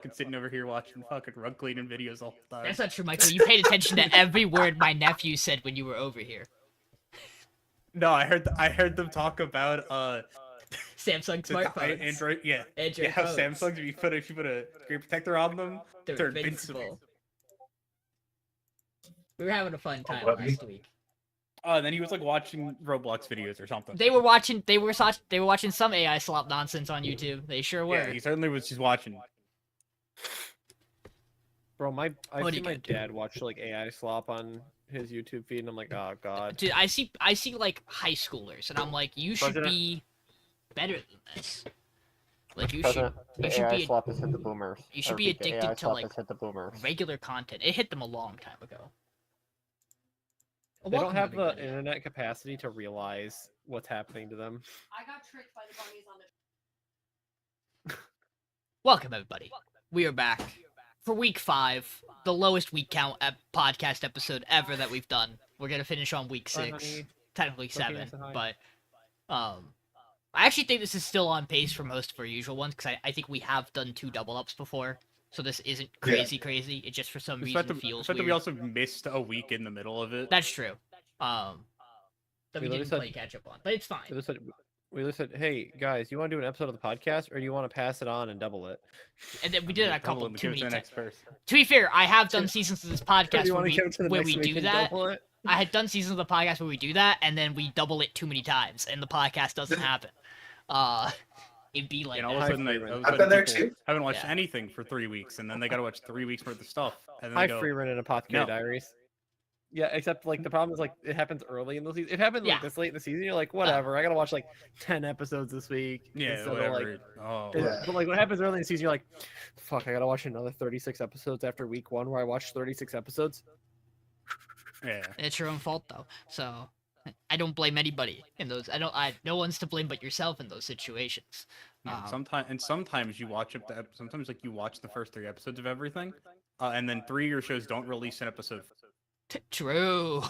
fucking sitting over here watching fucking rug cleaning videos all the time. That's not true, Michael. You paid attention to every word my nephew said when you were over here. No, I heard them talk about Samsung smartphones. Android, yeah. Android How phones. Samsungs, if you put a screen protector on them, They're invincible. We were having a fun time last week. And then he was like watching Roblox videos or something. They were watching some AI slop nonsense on YouTube. They sure were. Yeah, he certainly was just watching. Bro, I see my dad watch like AI slop on his YouTube feed, and I'm like, oh god. Dude, I see like high schoolers, and I'm like, you should be better than this. Like you should AI slop has hit the boomers. You should be addicted to like hit the boomers. regular content. It hit them a long time ago. They don't have the internet capacity to realize what's happening to them. I got tricked by the bunnies on the. Welcome everybody. We are back for week 5, the lowest week count podcast episode ever that we've done. We're gonna finish on week 6, technically 7, but I actually think this is still on pace for most of our usual ones because I think we have done 2 double ups before. So this isn't crazy. It just for some reason feels weird. That we also missed a week in the middle of it. That's true. That we didn't play catch up on, but it's fine. We said, hey guys, you want to do an episode of the podcast, or do you want to pass it on and double it? And then we did it a couple too many times. To be fair, I have done seasons of this podcast where we do that. I had done seasons of the podcast where we do that, and then we double it too many times, and the podcast doesn't happen. It'd be like all of a sudden I've been there too. Haven't watched anything for 3 weeks, and then they got to watch 3 weeks worth of stuff. And then I free run in a Apothecary Diaries. Yeah, except like the problem is like it happens early in the season. It happened like this late in the season. You're like, whatever. I gotta watch like 10 episodes this week. Yeah, whatever. But like what happens early in the season, you're like, fuck, I gotta watch another 36 episodes after week 1 where I watched 36 episodes. Yeah, it's your own fault though. So I don't blame anybody in those. No one's to blame but yourself in those situations. Sometimes you watch it. Sometimes like you watch the first 3 episodes of everything, and then 3 of your shows don't release an episode. True.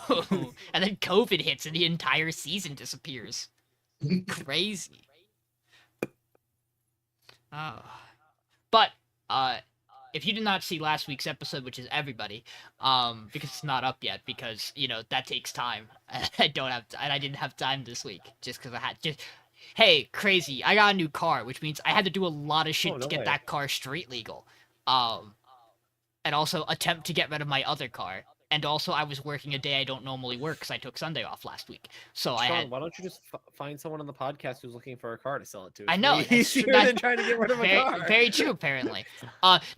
And then COVID hits and the entire season disappears. Crazy. Oh. But if you did not see last week's episode, which is everybody, because it's not up yet, because that takes time. I didn't have time this week just because hey, crazy! I got a new car, which means I had to do a lot of shit to get that car street legal, and also attempt to get rid of my other car. And also, I was working a day I don't normally work because I took Sunday off last week. So Sean, why don't you just find someone on the podcast who's looking for a car to sell it to? I know. It's easier than trying to get rid of a car. Very true, apparently.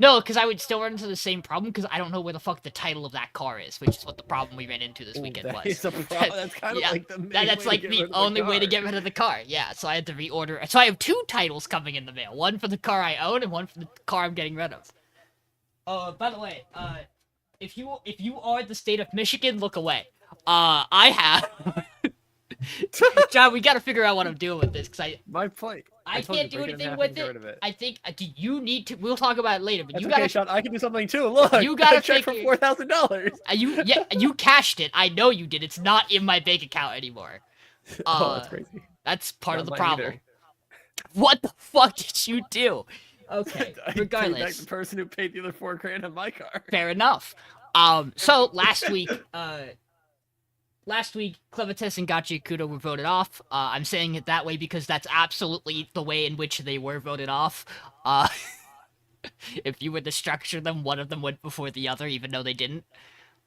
No, because I would still run into the same problem because I don't know where the fuck the title of that car is, which is what the problem we ran into this weekend was. That's kind of like the main That's like the only way to get rid of the car. Yeah, so I had to reorder. So I have 2 titles coming in the mail. One for the car I own and one for the car I'm getting rid of. Oh, by the way, If you are the state of Michigan, look away. I have. John, we gotta figure out what I'm doing with this because my plate. I can't do anything with it. I think you need to. We'll talk about it later. But that's you gotta. Okay, Sean, I can do something too. Look, you gotta check for $4,000. You cashed it. I know you did. It's not in my bank account anymore. That's crazy. That's part of the problem. Either. What the fuck did you do? Okay, regardless. I paid back the person who paid the other $4,000 on my car. Fair enough. So last week, Clevitus and Gachi Kudo were voted off. I'm saying it that way because that's absolutely the way in which they were voted off. If you were to structure them, one of them went before the other, even though they didn't.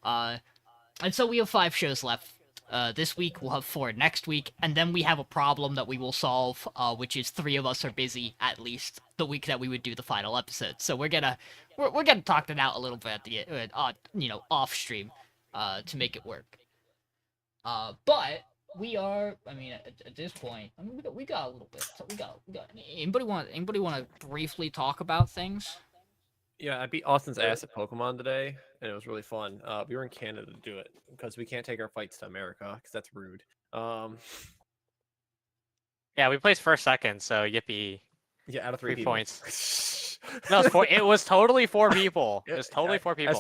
And so we have 5 shows left. This week, we'll have 4 next week, and then we have a problem that we will solve, which is 3 of us are busy, at least, the week that we would do the final episode. So we're gonna talk that out a little bit at the, off stream, to make it work. But we are, at this point, we got a little bit, so we got, anybody want to briefly talk about things? Yeah, I beat Austin's ass at Pokemon today, and it was really fun. We were in Canada to do it, because we can't take our fights to America, because that's rude. Yeah, we placed first, second, so yippee. Yeah, out of 3 points. No, it was totally 4 people. It was totally 4 people. As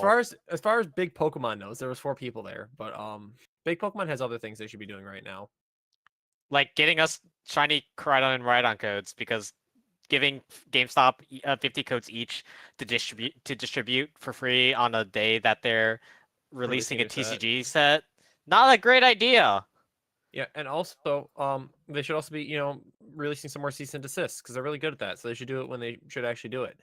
far as big Pokemon knows, there was 4 people there, but big Pokemon has other things they should be doing right now. Like getting us shiny Koraidon and Rhydon codes, because giving GameStop 50 codes each to distribute for free on a day that they're releasing a TCG set. Not a great idea. Yeah, and also, they should also be, releasing some more cease and desist because they're really good at that. So they should do it when they should actually do it.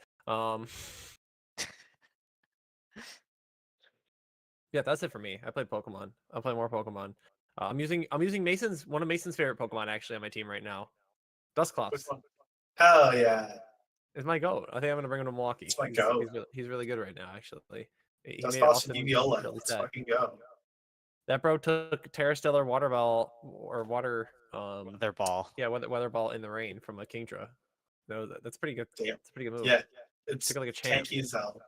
Yeah, that's it for me. I played Pokemon. I'll play more Pokemon. I'm using one of Mason's favorite Pokemon actually on my team right now. Dusclops Hell yeah. is my goat. I think I'm gonna bring him to Milwaukee. It's my goat. He's really good right now, actually. He That's made awesome. Austin Eeviola. really Let's sad. fucking go. That bro took Terra Stellar Water Ball or Water Their ball. yeah, Weather Ball in the rain from a Kingdra. No, that's pretty good. Damn. It's a pretty good move. Yeah. It's Took it like a champ. tanky as hell.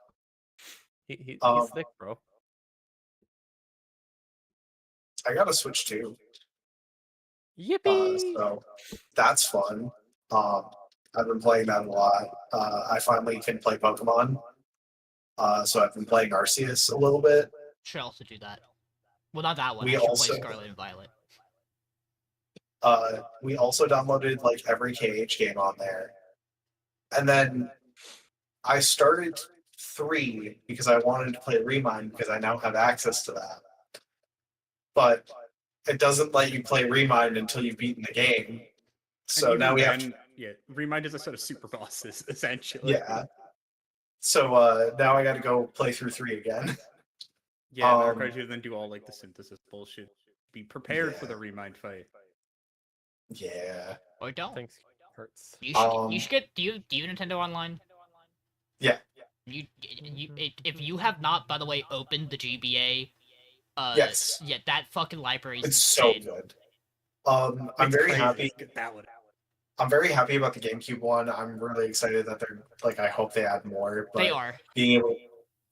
He's Um, thick, bro. I got to switch too. Yippee! So that's fun. I've been playing that a lot. I finally can play Pokemon. So I've been playing Arceus a little bit. Should also do that. Well, not that one. We I should also- play Scarlet and Violet. We also downloaded like every KH game on there. And then I started 3 because I wanted to play Remind because I now have access to that. But it doesn't let you play Remind until you've beaten the game. So And now even we have then, to, yeah, Remind is a set of super bosses, essentially. yeah. So now I got to go play through 3 again. Yeah, that Um, requires you to then do all like the synthesis bullshit. Be prepared for Yeah. the Remind fight. Yeah. Or don't. Thanks. Hurts. You should. Um, You should get. Do you Nintendo Online? Yeah. If you have not, by the way, opened the GBA. Yes. Yeah, that fucking library is It's so insane. good. I'm It's very crazy. happy. Get that one out. I'm very happy about the GameCube one. I'm really excited that they're like. I hope they add more. But They are. being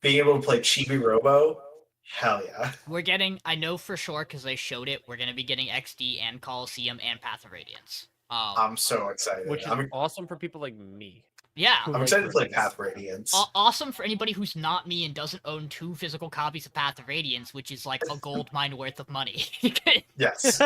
able to play Chibi Robo, hell yeah. We're getting. I know for sure because they showed it. We're gonna be getting XD and Coliseum and Path of Radiance. I'm so excited. Which is I'm awesome for people like me. Yeah. Who I'm like excited to play things. Path Radiance. Awesome for anybody who's not me and doesn't own 2 physical copies of Path of Radiance, which is like a gold mine worth of money. Yes.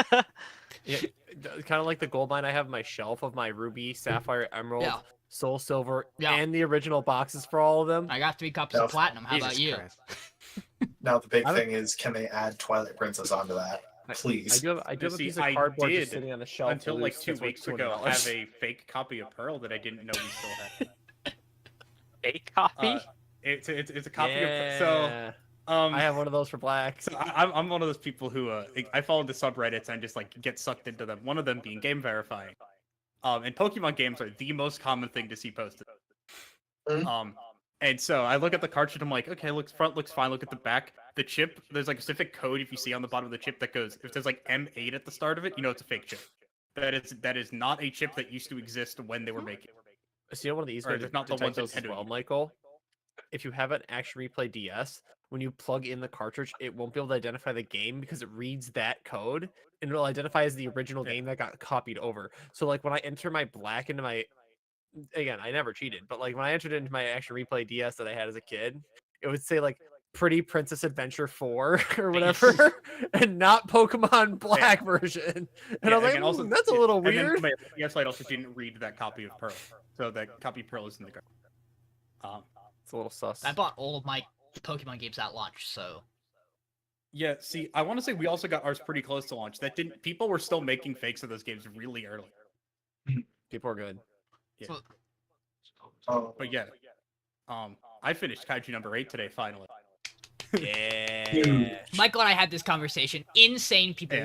Yeah, kind of like the gold mine I have on my shelf of my Ruby, Sapphire, Emerald, Yeah. Soul Silver, Yeah. and the original boxes for all of them. I got 3 copies No, of Platinum. How about Jesus you? Christ. Now the big I don't- thing is, can they add Twilight Princess onto that? I Please. do have a See, piece of I cardboard just did sitting on the shelf. Until like loose 2 that's worth weeks ago, $200. have a fake copy of Pearl that I didn't know we still had. Fake copy? It's a copy of so Yeah. um I have one of those for black. So I'm one of those people who I follow the subreddits and just like get sucked into them. One of them being game verifying. And Pokemon games are the most common thing to see posted. Mhm. And so I look at the cartridge. I'm like, okay, front looks fine. Look at the back. The chip, there's like a specific code if you see on the bottom of the chip that goes, if there's like M8 at the start of it, you know it's a fake chip. That is not a chip that used to exist when they were making it. So you know one of the easiest Or ways there's to not the detect ones that those as Nintendo well, use. Michael? If you have an Action Replay DS, when you plug in the cartridge, it won't be able to identify the game because it reads that code and it'll identify as the original Yeah. game that got copied over. So like when I enter my black into my, again, I never cheated, but like when I entered into my Action Replay DS that I had as a kid, it would say like Pretty Princess Adventure 4 or whatever, and not Pokemon Black version. And I was like, again, also, that's a little and then weird. my PS Lite also didn't read that copy of Pearl, so that copy of Pearl is in the garbage. It's a little sus. I bought all of my Pokemon games at launch, so Yeah, see, I want to say we also got ours pretty close to launch. That didn't. People were still making fakes of those games really early. People are good. Yeah. So- But yeah, I finished Kaiju number 8 today finally. Yeah. Michael and I had this conversation. Insane people Yeah.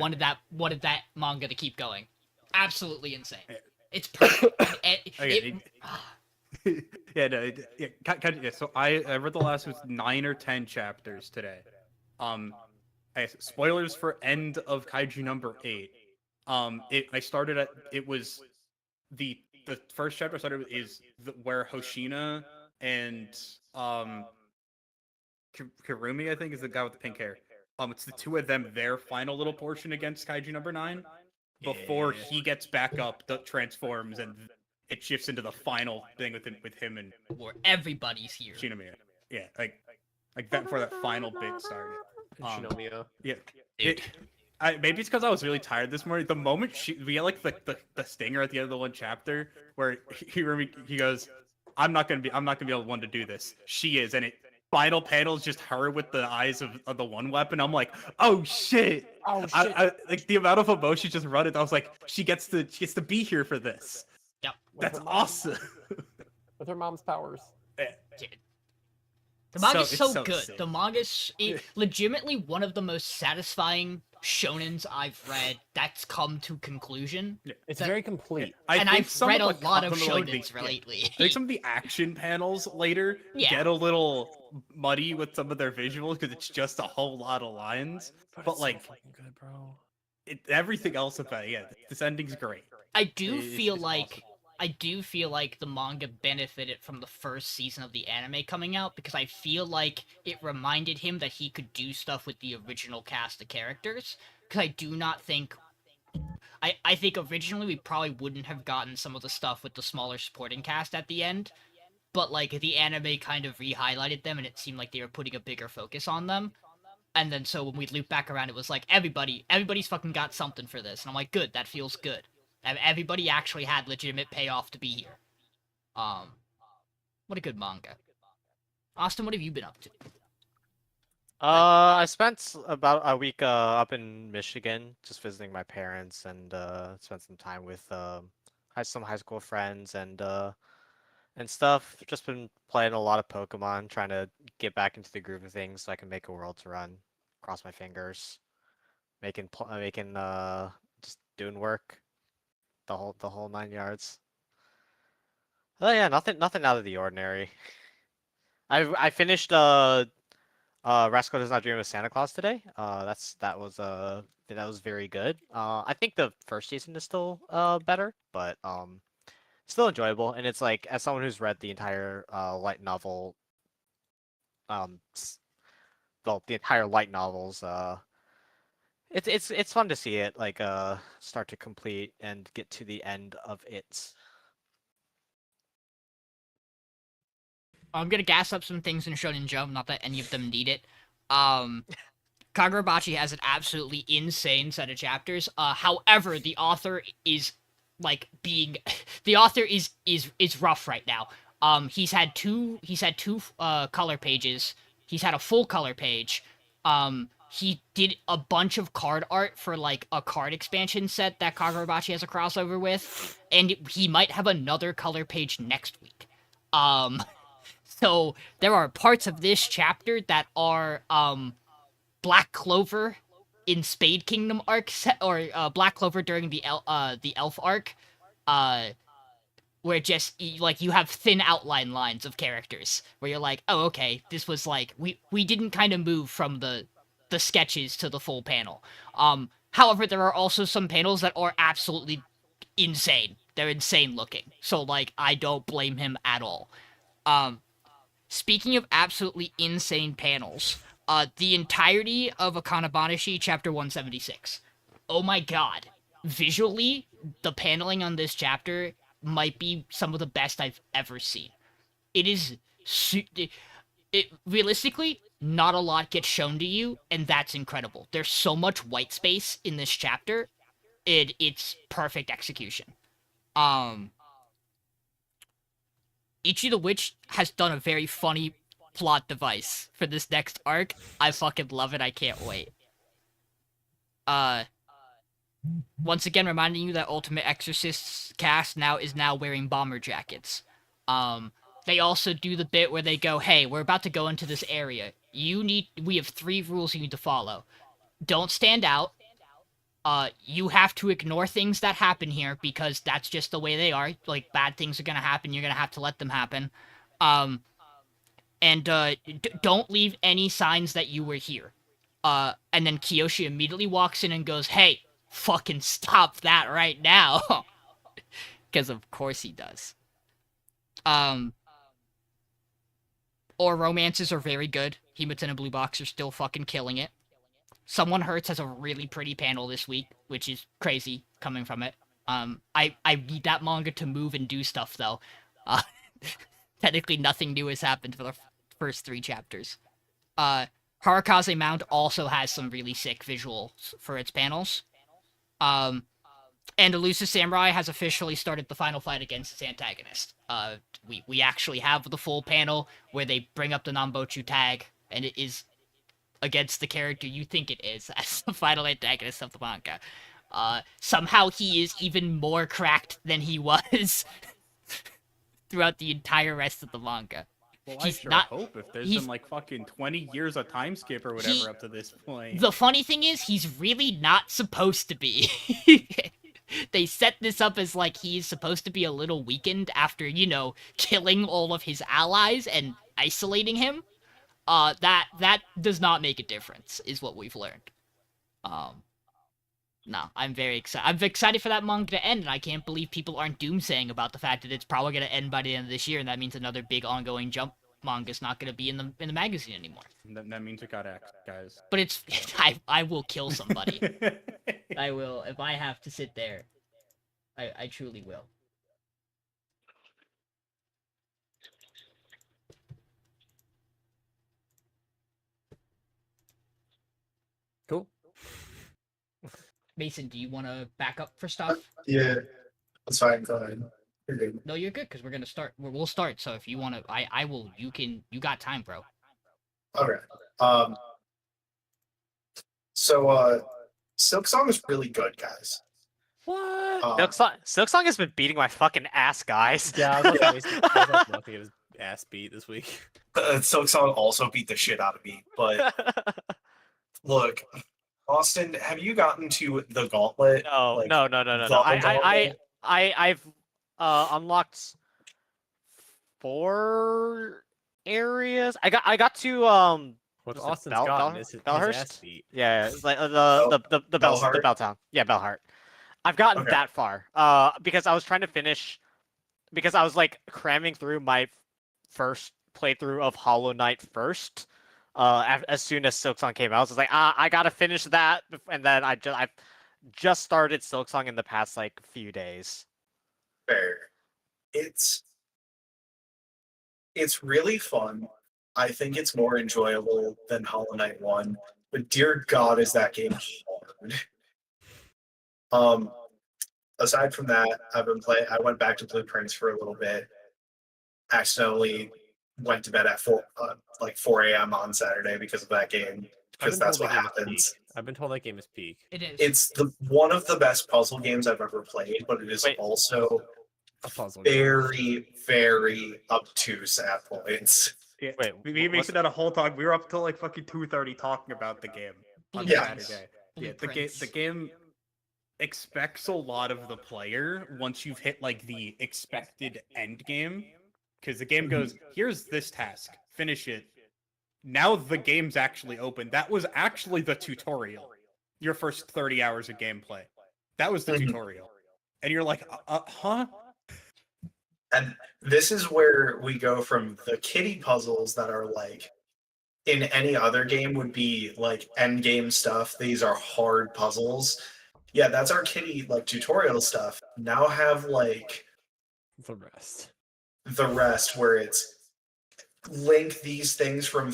wanted that manga to keep going. Absolutely insane. Yeah. It's perfect. Okay, yeah, no, yeah. So I read the last was 9 or 10 chapters today. Spoilers for end of Kaiju number 8. I started at it was the first chapter I started with is where Hoshina and Kirumi, I think, is the guy with the pink hair. It's the two of them, their final little portion against Kaiju number 9 before Yeah. he gets back up, transforms, and it shifts into the final thing with him and where everybody's here. Shinomiya. Yeah, like that before that final bit started. Shinomiya. Yeah, Dude. maybe it's because I was really tired this morning. The moment we get like the stinger at the end of the one chapter where he goes, I'm not gonna be able one to do this. She is, and it final panel is just her with the eyes of the one weapon. I'm like, oh shit! Oh shit! Like the amount of emotion just running. I was like, she gets to be here for this. Yep. That's awesome. With her mom's powers. Dude. The manga's it's so so good. sick. The manga's legitimately one of the most satisfying shonens I've read that's come to conclusion. It's That- very complete. And think I've some read a the lot of some like, the- shonens lately. I think some of the action panels later Yeah. get a little muddy with some of their visuals because it's just a whole lot of lines. But it's so like fucking good, bro. everything else about it, this ending's great. I do It's- feel it's like awesome. I do feel like the manga benefited from the first season of the anime coming out because I feel like it reminded him that he could do stuff with the original cast of characters. Because I do not think I think originally we probably wouldn't have gotten some of the stuff with the smaller supporting cast at the end, but like the anime kind of re-highlighted them and it seemed like they were putting a bigger focus on them. And then so when we loop back around, it was like everybody's fucking got something for this, and I'm like, good, that feels good. Everybody actually had legitimate payoff to be here. What a good manga. Austin, what have you been up to? I spent about a week up in Michigan, just visiting my parents, and spent some time with some high school friends and stuff. Just been playing a lot of Pokemon, trying to get back into the groove of things so I can make a world to run. Cross my fingers, making just doing work, the whole 9 yards. Oh yeah, nothing out of the ordinary. I finished Rascal Does Not Dream of Santa Claus today. That was very good. I think the first season is still better, but still enjoyable. And it's like, as someone who's read the entire light novel, well, the entire light novels, it's fun to see it like start to complete and get to the end of it. I'm gonna gas up some things in Shonen Jump, not that any of them need it. Kagurabachi has an absolutely insane set of chapters. However, the author is like being the author is rough right now. He's had two color pages. He's had a full color page. He did a bunch of card art for like a card expansion set that Kagurabachi has a crossover with, and he might have another color page next week. So there are parts of this chapter that are Black Clover in Spade Kingdom arc set, or Black Clover during the Elf arc, where just like you have thin outline lines of characters where you're like, oh okay, this was like we didn't kind of move from the sketches to the full panel. However, there are also some panels that are absolutely insane. They're insane looking. So like I don't blame him at all. Speaking of absolutely insane panels, the entirety of Akana Banashi, chapter 176. Oh my god. Visually, the paneling on this chapter might be some of the best I've ever seen. It is... realistically, not a lot gets shown to you, and that's incredible. There's so much white space in this chapter, it's perfect execution. Ichi the Witch has done a very funny plot device for this next arc. I fucking love it. I can't wait. Once again, reminding you that Ultimate Exorcist's cast is now wearing bomber jackets. They also do the bit where they go, hey, we're about to go into this area. We have 3 rules you need to follow. Don't stand out. You have to ignore things that happen here because that's just the way they are. Like, bad things are gonna happen, you're gonna have to let them happen. Don't leave any signs that you were here. And then Kiyoshi immediately walks in and goes, hey, fucking stop that right now. Because of course he does. Or romances are very good. Himata and Blue Box are still fucking killing it. Someone Hurts has a really pretty panel this week, which is crazy coming from it. I need that manga to move and do stuff, though. Technically, nothing new has happened for the first 3 chapters. Harakaze Mount also has some really sick visuals for its panels. And Elusive Samurai has officially started the final fight against its antagonist. We actually have the full panel where they bring up the Nambochu tag, and it is against the character you think it is as the final antagonist of the manga. Somehow he is even more cracked than he was throughout the entire rest of the manga. Well, He's I sure not- hope if there's he's- been like fucking 20 years of time skip or whatever up to this point. The funny thing is, he's really not supposed to be. They set this up as like he's supposed to be a little weakened after, killing all of his allies and isolating him. That does not make a difference, is what we've learned. No, I'm very excited. I'm excited for that manga to end, and I can't believe people aren't doomsaying about the fact that it's probably going to end by the end of this year, and that means another big ongoing Jump manga's not going to be in the magazine anymore. That means it got axed, guys. But it's I will kill somebody. I will if I have to sit there. I truly will. Cool. Mason, do you want to back up for stuff? Yeah, that's fine. Go ahead. You're good. No, you're good because we're gonna start. We'll start. So if you want to, I will. You can. You got time, bro. Okay. So Silk Song is really good, guys. What? Silk Song has been beating my fucking ass, guys. Yeah, I was about to get his ass beat this week. Silk Song also beat the shit out of me. But look, Austin, have you gotten to the gauntlet? No, Like, no. the I've unlocked 4 areas. I got to What Was it Austin's Bell- gotten Bell- is his Bellhurst? ass beat. yeah, it's like the Bellheart? Bell Town. Yeah, Bellheart. I've gotten Okay. that far. Because I was trying to finish because I was like cramming through my first playthrough of Hollow Knight first. As soon as Silksong came out, I was like, I gotta finish that, and then I've just started Silksong in the past like few days. Fair. It's really fun. I think it's more enjoyable than Hollow Knight 1, but dear God, is that game hard. Aside from that, I've been playing. I went back to Blueprints for a little bit. Accidentally went to bed at 4 a.m. on Saturday because of that game, because that's what happens. I've been told that game is peak. It is. It's one of the best puzzle games I've ever played, but it is Wait. also A puzzle game. very, very obtuse at points. Yeah. Wait, Me and what's- Mason had a whole talk. We were up till like fucking 2:30 talking about the game on Yeah. Saturday. Yeah, Blueprints. the game expects a lot of the player once you've hit like the expected end game, because the game goes, here's this task, finish it. Now the game's actually open. That was actually the tutorial. Your first 30 hours of gameplay. That was the Mhm. tutorial. And you're like, huh? And this is where we go from the kitty puzzles that are like in any other game would be like end game stuff. These are hard puzzles. Yeah, that's our kitty like tutorial stuff. Now have like The rest. the rest where it's link these things from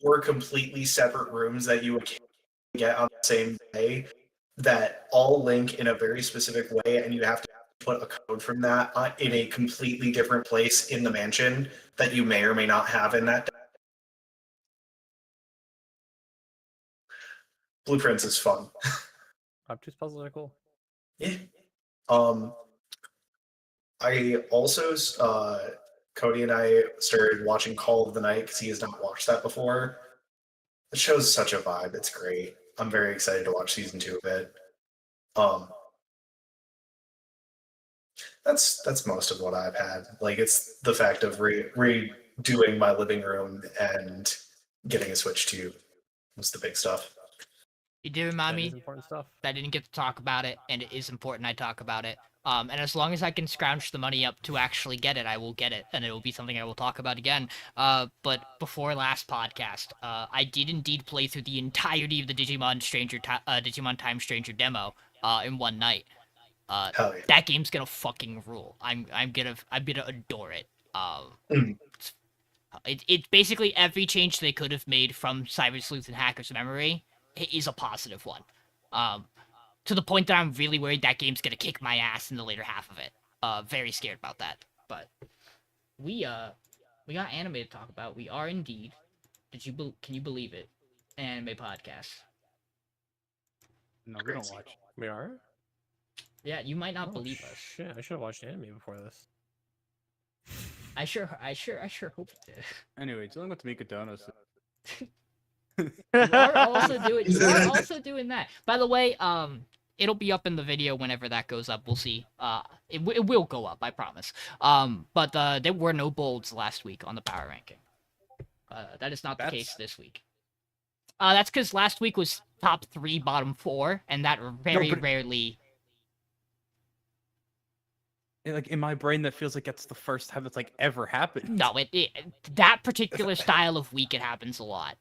4 completely separate rooms that you would get on the same day that all link in a very specific way, and you have to put a code from that in a completely different place in the mansion that you may or may not have in that. Blueprints is fun. Obtuse puzzles are cool. Yeah. I also Cody and I started watching Call of the Night because he has not watched that before. The show's such a vibe. It's great. I'm very excited to watch season 2 of it. That's most of what I've had. Like, it's the fact of redoing my living room and getting a Switch 2 was the big stuff. You did remind That me is important stuff. that I didn't get to talk about it, and it is important I talk about it. And as long as I can scrounge the money up to actually get it, I will get it, and it will be something I will talk about again. But before last podcast, I did indeed play through the entirety of the Digimon Time Stranger demo in one night. Hell yeah. That game's gonna fucking rule. I'm gonna adore it. Mhm. It's basically every change they could have made from Cyber Sleuth and Hacker's Memory is a positive one. To the point that I'm really worried that game's gonna kick my ass in the later half of it. Very scared about that. But we got anime to talk about. We are indeed. Can you believe it? An anime podcast. No, we don't watch. We are. Yeah, you might not Oh, believe us. Shit, I should have watched anime before this. I sure hope you did. Anyway, dealing with Mika Donos. You are also doing that. By the way, it'll be up in the video whenever that goes up. We'll see. It will go up, I promise. But there were no bolds last week on the power ranking. That is not the case this week. That's because last week was top 3, bottom 4, and that very rarely. Like in my brain, that feels like that's the first time that's like ever happened. No, that particular style of week it happens a lot.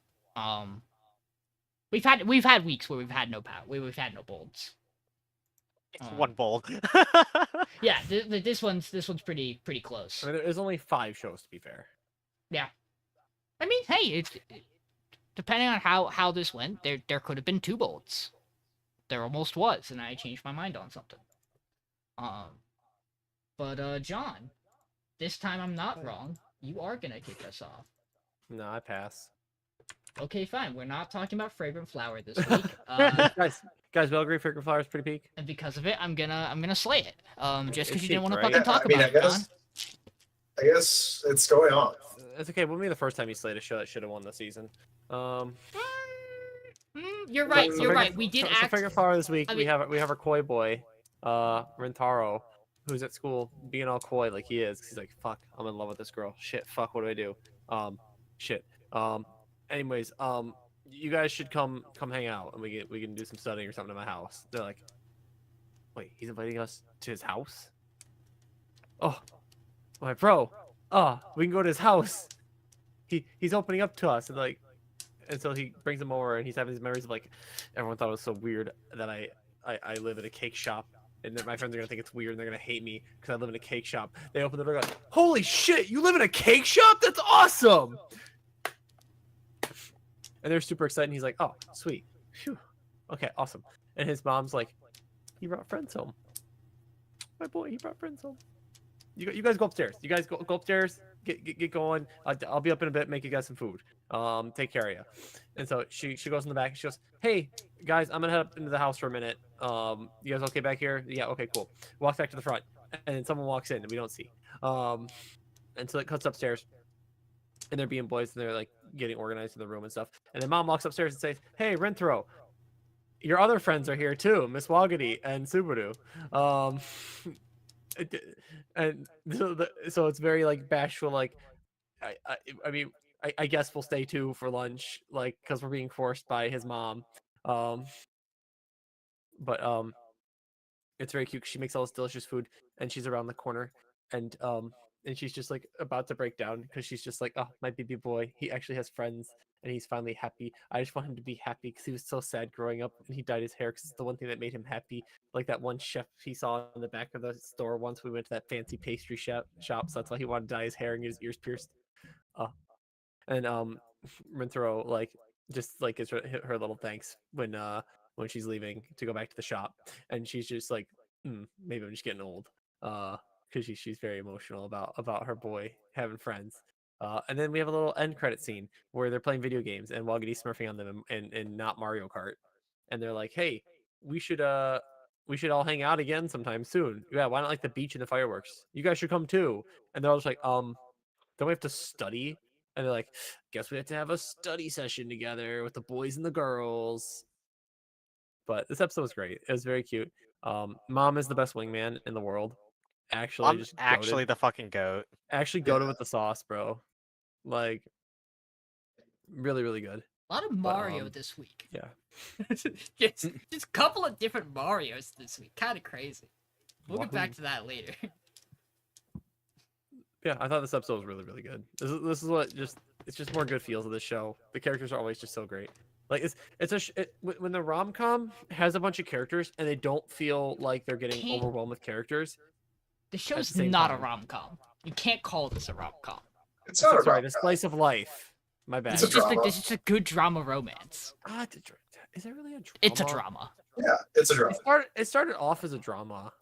We've had weeks where we've had no power, where we've had no bolds. One bold. Yeah, this one's pretty close. I mean, there's only 5 shows to be fair. Yeah, I mean, hey, depending on how this went, there could have been 2 bolds. There almost was, and I changed my mind on something. But John, this time I'm not wrong. You are gonna kick us off. No, I pass. Okay, fine. We're not talking about Fragrant Flower this week. Guys, we all agree Fragrant Flower is pretty peak. And because of it, I'm gonna slay it. Just because you It's didn't want to peaked, fucking right? talk I mean, about it, John. I guess it's going on. It's okay. Wouldn't be the first time you slayed a show that should have won the season. You're right. So You're Fragrant- right. We did So act. Fragrant Flower this week. I we mean- have our koi boy, Rentaro, who's at school being all coy like he is. He's like, "Fuck, I'm in love with this girl. Shit, fuck, what do I do? Shit. Anyways, you guys should come hang out and we can do some studying or something at my house." They're like, "Wait, he's inviting us to his house? Oh, my bro. We can go to his house. He's opening up to us." And so he brings them over and he's having these memories of like, everyone thought it was so weird that I live in a cake shop and that my friends are gonna think it's weird and they're gonna hate me because I live in a cake shop. They open the door and go, "Holy shit, you live in a cake shop? That's awesome!" And they're super excited and he's like, "Oh, sweet. Phew. Okay, awesome." And his mom's like, "He brought friends home. My boy, he brought friends home. You guys go upstairs. You guys go upstairs. Get going. I'll be up in a bit. Make you guys some food. Take care of you." And so she goes in the back. And she goes, "Hey guys, I'm gonna head up into the house for a minute. You guys okay back here? Yeah, okay, cool." Walks back to the front, and then someone walks in and we don't see. And so it cuts upstairs, and they're being boys and they're like getting organized in the room and stuff. And then mom walks upstairs and says, "Hey, Renthro, your other friends are here too, Miss Wagati and Subaru." And so it's very like bashful, like I mean I guess we'll stay too for lunch, like because we're being forced by his mom. But it's very cute 'cause she makes all this delicious food and she's around the corner and she's just like about to break down because she's just like, "Oh, my baby boy, he actually has friends and he's finally happy. I just want him to be happy because he was so sad growing up and he dyed his hair because it's the one thing that made him happy." Like that one chef he saw in the back of the store once we went to that fancy pastry shop, so that's why he wanted to dye his hair and get his ears pierced. And Rinthro like just like gives her little thanks when she's leaving to go back to the shop, and she's just like, "Maybe I'm just getting old," because she's very emotional about her boy having friends. And then we have a little end credit scene where they're playing video games and Wagady's smurfing on them and not Mario Kart, and they're like, "Hey, we should all hang out again sometime soon. Yeah, why not like the beach and the fireworks? You guys should come too." And they're all just like, "Don't we have to study?" And they're like, "Guess we have to have a study session together with the boys and the girls." But this episode was great. It was very cute. Mom is the best wingman in the world. Actually, I'm just actually goated. the fucking goat. Actually goated with the sauce, bro. Like, really, really good. A lot of Mario um, this week. Yeah. just a couple of different Marios this week. Kind of crazy. We'll get back Wahoo. to that later. Yeah, I thought this episode was really, really good. This is what it's just more good feels of this show. The characters are always just so great. Like when the rom-com has a bunch of characters and they don't feel like they're getting Can't- overwhelmed with characters. The show's same not a time. rom-com. You can't call this a rom-com. It's not a Sorry, rom the slice of life. My bad. It's a drama. This is just a good drama romance. Is it really a drama? It's a drama. Yeah, it's a drama. It started off as a drama.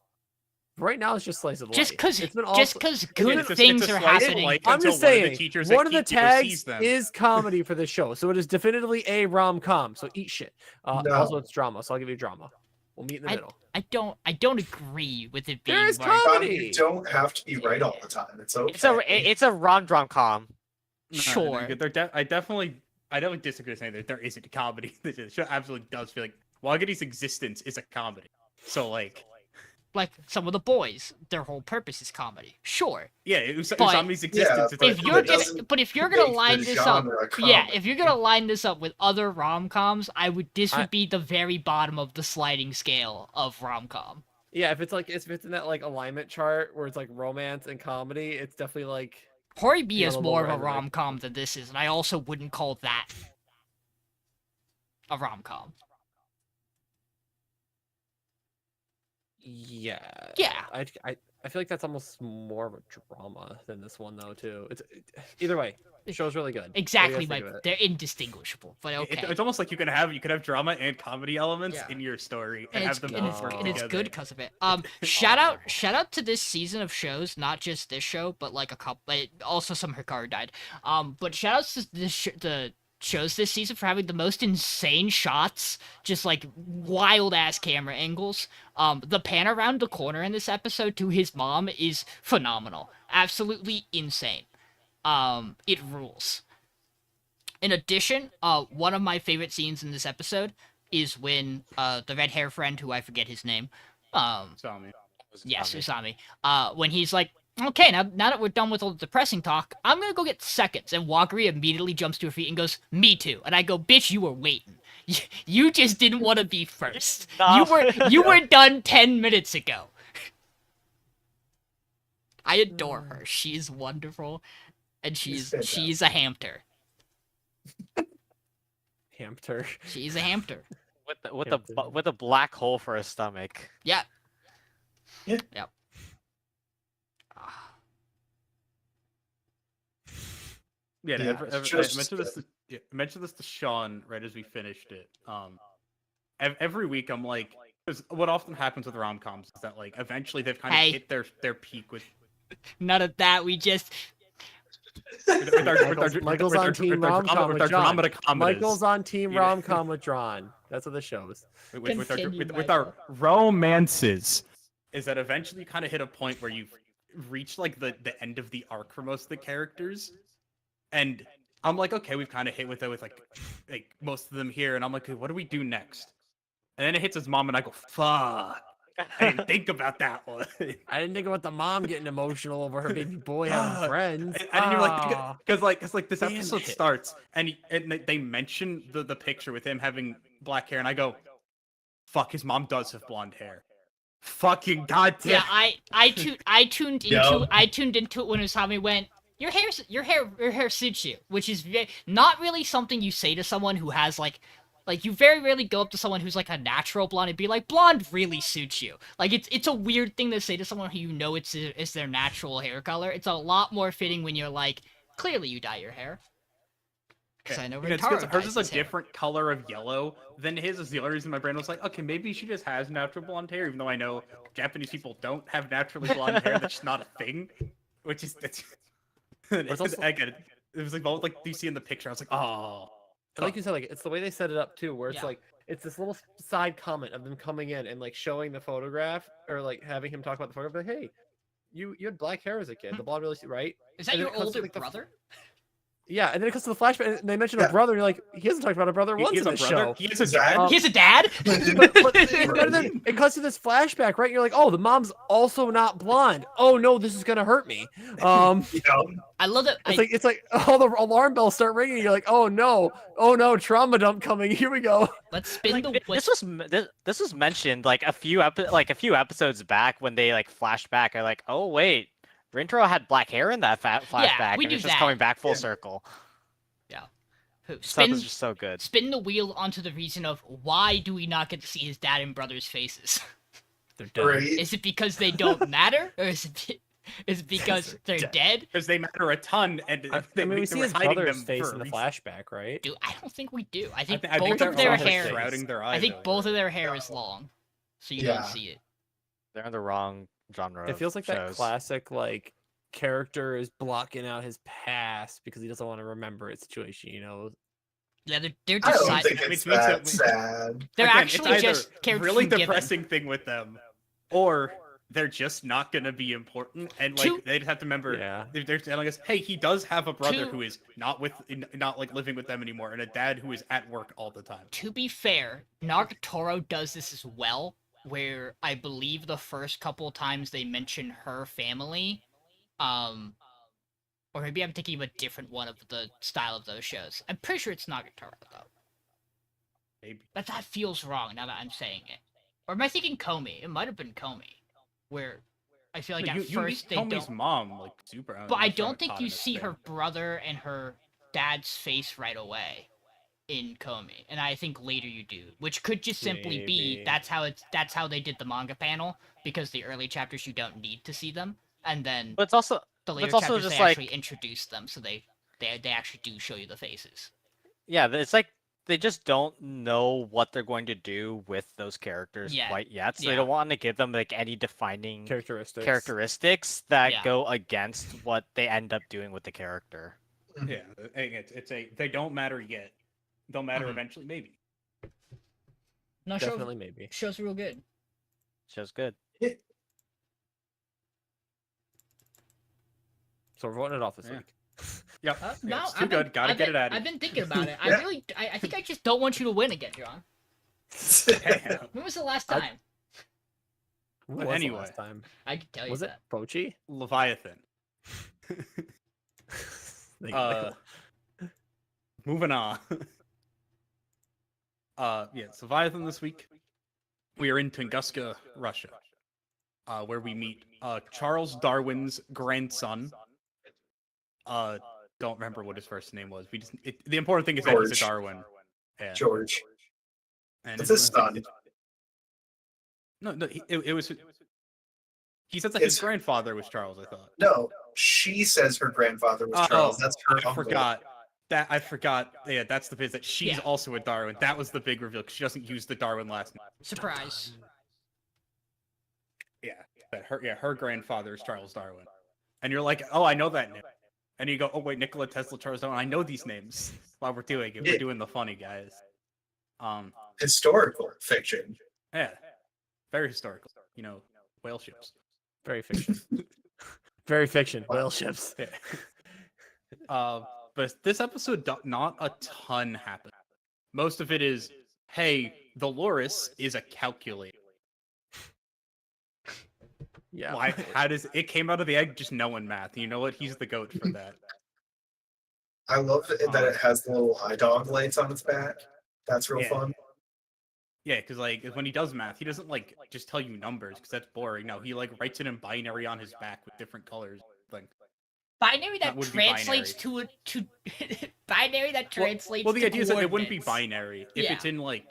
Right now, it's just slice of life. Just because It's been good it's a things slice are of happening. life. I'm until just one of the saying, teachers one at of the Keep oversees tags them. is comedy for this show, so it is definitively a rom-com. So eat shit. No. Also, it's drama, so I'll give you drama. We'll meet in the middle. I don't agree with it being There is like, comedy. You don't have to be right all the time. It's okay. It's a rom-com. No, sure. I definitely disagree with saying that there isn't comedy. The show absolutely does feel like Wagady's existence is a comedy. So like some of the boys, their whole purpose is comedy. Sure. yeah, But- Usami's existence. but If you're it gonna, doesn't but if you're gonna make line the this up, genre yeah, comedy. if you're gonna line this up with other rom-coms, this would be the very bottom of the sliding scale of rom-com. Yeah, if it's in that like alignment chart where it's like romance and comedy, it's definitely like Horibia Yeah, is the more lower of a end of it. rom-com than this is, and I also wouldn't call that a rom-com. yeah. Yeah. I feel like that's almost more of a drama than this one though too. Either way, the show's really good. What do you Exactly, guys think like of it? they're indistinguishable, but okay. It's almost like you can have drama and comedy elements Yeah. in your story and and it's, have them and both it's, work and it's together. good because of it. Shout out to this season of shows, not just this show, but like a couple, also some Hikaru died. But shout outs to the shows this season for having the most insane shots, just like wild ass camera angles. The pan around the corner in this episode to his mom is phenomenal, absolutely insane. It rules. In addition, one of my favorite scenes in this episode is when the red hair friend, who I forget his name, Usami. yes, Usami, when he's like, okay, now that we're done with all the depressing talk, I'm gonna go get seconds, and Wagari immediately jumps to her feet and goes, me too, and I go, bitch, you were waiting. You just didn't want to be first. No. You were done 10 minutes ago. I adore her. She's wonderful, and she's a hamster. Hamster. She's a hamster. With a black hole for a stomach. Yeah. Yeah. Yep. Ah. Yeah, Yeah, I it's just- mentioned this to Sean right as we finished it. Every week I'm like, because what often happens with rom-coms is that like eventually they've kind of Hey. hit their peak with None of that. We just Michael's on team rom-com with John. dramaticometers. Michael's on team Yeah. rom-com with John. That's what the show is. with our romances is that eventually you kind of hit a point where you've reached like the end of the arc for most of the characters, and I'm like, okay, we've kind of hit with it with like most of them here, and I'm like, okay, what do we do next? And then it hits his mom, and I go, fuck, I didn't think about that one. I didn't think about the mom getting emotional over her baby boy having friends. I didn't even Ah. because this Damn episode it. starts and they mention the picture with him having black hair, and I go, "Fuck, his mom does have blonde hair." Fucking goddamn. yeah. I tuned into it when Usami went. Your hair suits you, which is not really something you say to someone who has like you very rarely go up to someone who's like a natural blonde and be like, blonde really suits you. Like it's a weird thing to say to someone who you know it's their natural hair color. It's a lot more fitting when you're like, clearly you dye your hair. Because I know It's Hikaru because hers dyes is a his hair. different color of yellow than his. Is the only reason my brain was like, okay, maybe she just has natural blonde hair, even though I know Japanese people don't have naturally blonde hair. That's just not a thing. Which is that's. it's also- Again, it was like both like you see in the picture. I was like, oh. And like you said, like it's the way they set it up too, where it's Yeah. like it's this little side comment of them coming in and like showing the photograph or like having him talk about the photograph. Like, hey, you had black hair as a kid. The blonde really, right? Is that and then your it comes to, older like, the- brother? Yeah, and then it comes to the flashback, and they mention Yeah. a brother. And you're like, he hasn't talked about a brother He once has in a this brother. show. He has a Is that- dad. He has a dad. But then it cuts to this flashback, right? You're like, oh, the mom's also not blonde. Oh no, this is gonna hurt me. You know, I love that. It's like all the alarm bells start ringing. And you're like, oh no, trauma dump coming. Here we go. Let's spin the. This was mentioned like a few episodes back when they like flashed back. I like, oh wait, Rintaro had black hair in that flashback, we and knew it's just that. coming back full Yeah. circle. Who Stuff spin is just so good. spin the wheel onto the reason of why do we not get to see his dad and brother's faces? They're right? Is it because they don't matter, or is it is because they're dead. Because they matter a ton, and I they, mean, we they see were his hiding brother's them face for in a the reason. flashback, right? Dude, I don't think we do. I think I both think of their also hair. shrouding their I eyes think over both it. of their hair is long, so you don't Yeah. see it. They're in the wrong genre. It feels like that shows. classic like character is blocking out his past because he doesn't want to remember its situation. You know, Yeah, they're I just don't side. think which it's means that that- sad. They're Again, actually it's either just characters really from Given. depressing thing with them, or they're just not gonna be important, and like Two- they'd have to remember. yeah. They're telling us, hey, he does have a brother Two- who is not like living with them anymore, and a dad who is at work all the time. To be fair, Nagatoro does this as well, where I believe the first couple times they mention her family, or maybe I'm thinking of a different one of the style of those shows. I'm pretty sure it's Nagatoro though. Maybe. But that feels wrong now that I'm saying it. Or am I thinking Komi? It might have been Komi, where I feel like No, at you first meet they Tomi's don't. mom like super. But I I'm don't think caught you in a see her thing. brother and her dad's face right away in Komi, and I think later you do, which could just simply be Maybe. that's how they did the manga panel, because the early chapters you don't need to see them, and then But it's also the but later it's also chapters just they like actually introduce them, so they actually do show you the faces. yeah, it's like they just don't know what they're going to do with those characters Yeah, quite yet, so they yeah. don't want to give them like any defining Characteristics. that Yeah. go against what they end up doing with the character. Yeah, it's a they don't matter yet. They'll matter Mhm. eventually, maybe. No, Definitely, maybe. show's real good. Show's good. So we're voting it off this Yeah. week. Yep. No, it's too good. Gotta get it out. I've been thinking about it. Yeah. I think I just don't want you to win again, John. Damn. When was the last I- time? When But was anyway. the last time? I can tell you Was it that. Pochi? Leviathan. Thank you, Uh, Michael. moving on. Yes, Leviathan this week. We are in Tunguska, Russia, where we meet Charles Darwin's grandson. Don't remember what his first name was. The important thing is that he's a George. Darwin. Yeah. George. And It's his son. No, it was. He said that It's- his grandfather was Charles. I thought. No, she says her grandfather was Charles. That's her I uncle. forgot. I forgot. Yeah, that's the bit that she's Yeah. also a Darwin. That was the big reveal because she doesn't use the Darwin last name. Surprise. Yeah, her grandfather is Charles Darwin, and you're like, oh, I know that name, and you go, oh wait, Nikola Tesla, Charles Darwin. I know these names. While we're doing it, Yeah. we're doing the funny guys. Historical fiction. Yeah, very historical. You know, whale ships. Very fiction. Very fiction. Whale ships. Yeah. But this episode, not a ton happened. Most of it is, hey, the Loris is a calculator. Yeah. Why? How does it came out of the egg just knowing math? You know what? He's the goat for that. I love that it has the little eye dog lights on its back. That's real Yeah. fun. Yeah, because like when he does math, he doesn't like just tell you numbers because that's boring. No, he like writes it in binary on his back with different colors. Like Binary That that would be translates to binary that translates. well, the to idea is that it wouldn't be coordinates. binary if Yeah. it's in like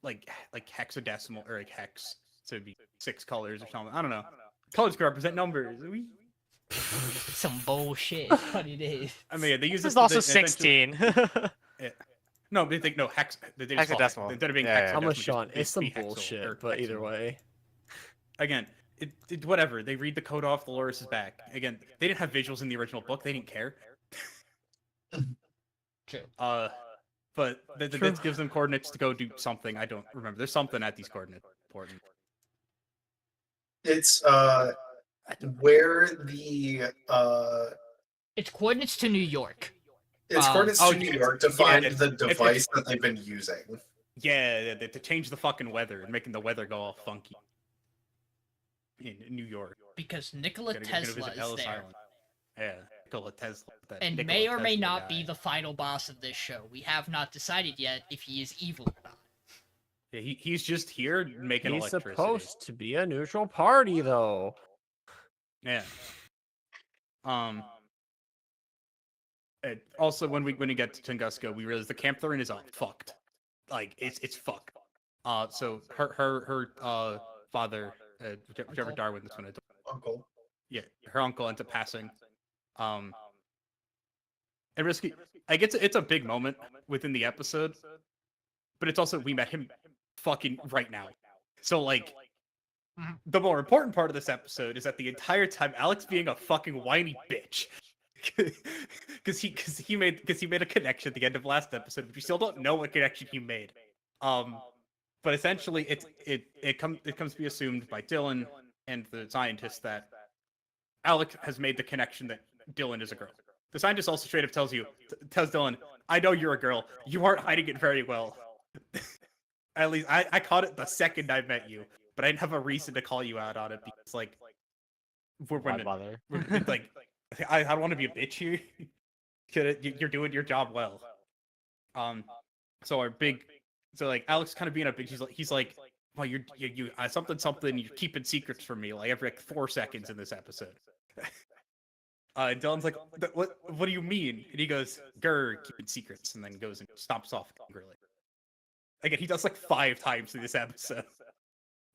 hexadecimal or like hex, so it'd be 6 colors or something. I don't know. Colors can represent numbers. Some bullshit. Is what it is. I mean, they use This is for also the- essentially- 16. No, they think no hex. They just call it Hexadecimal. instead of being Yeah, yeah. hexadecimal. I'm with just Sean. be It's some hexal or bullshit, but either hexamal. way. Again, whatever. They read the code off the Loris's back. Again, they didn't have visuals in the original book. They didn't care. True. But True. that gives them coordinates to go do something. I don't remember. There's something at these coordinates important. It's where the It's coordinates to New York. it's coordinates oh, to New yeah, York to find it's- the it's- device that they've been using. Yeah, to change the fucking weather and making the weather go all funky in New York. Because Nikola Gonna Tesla visit is Ellis there. Island. Yeah, Nikola Tesla. that And Nikola may or may Tesla not guy. be the final boss of this show. We have not decided yet if he is evil or not. Yeah, he's just here making He's electricity. supposed to be a neutral party, though. Yeah. Also, when we get to Tunguska, we realize the camp they're in is fucked. Like it's fucked. So her father, whichever Darwin this one is, Uncle. yeah, her uncle ends up passing. And Risky, I guess it's a big moment within the episode, but it's also we met him fucking right now. So like, the more important part of this episode is that the entire time Alex being a fucking whiny bitch. Because he made a connection at the end of last episode, but we still don't know what connection he made. But essentially, it comes to be assumed by Dylan and the scientist that Alex has made the connection that Dylan is a girl. The scientist also straight up tells Dylan, "I know you're a girl. You aren't hiding it very well. At least I caught it the second I met you, but I didn't have a reason to call you out on it because like we're Why women. bother? It's like I don't want to be a bitch here. You're doing your job well. So like Alex kind of being a bitch. He's like, well, you something. You're keeping secrets from me like every 4 seconds in this episode. And Dylan's like, what do you mean? And he goes, "Grr, keeping secrets," and then goes and stomps off angrily. Again, he does like 5 times in this episode.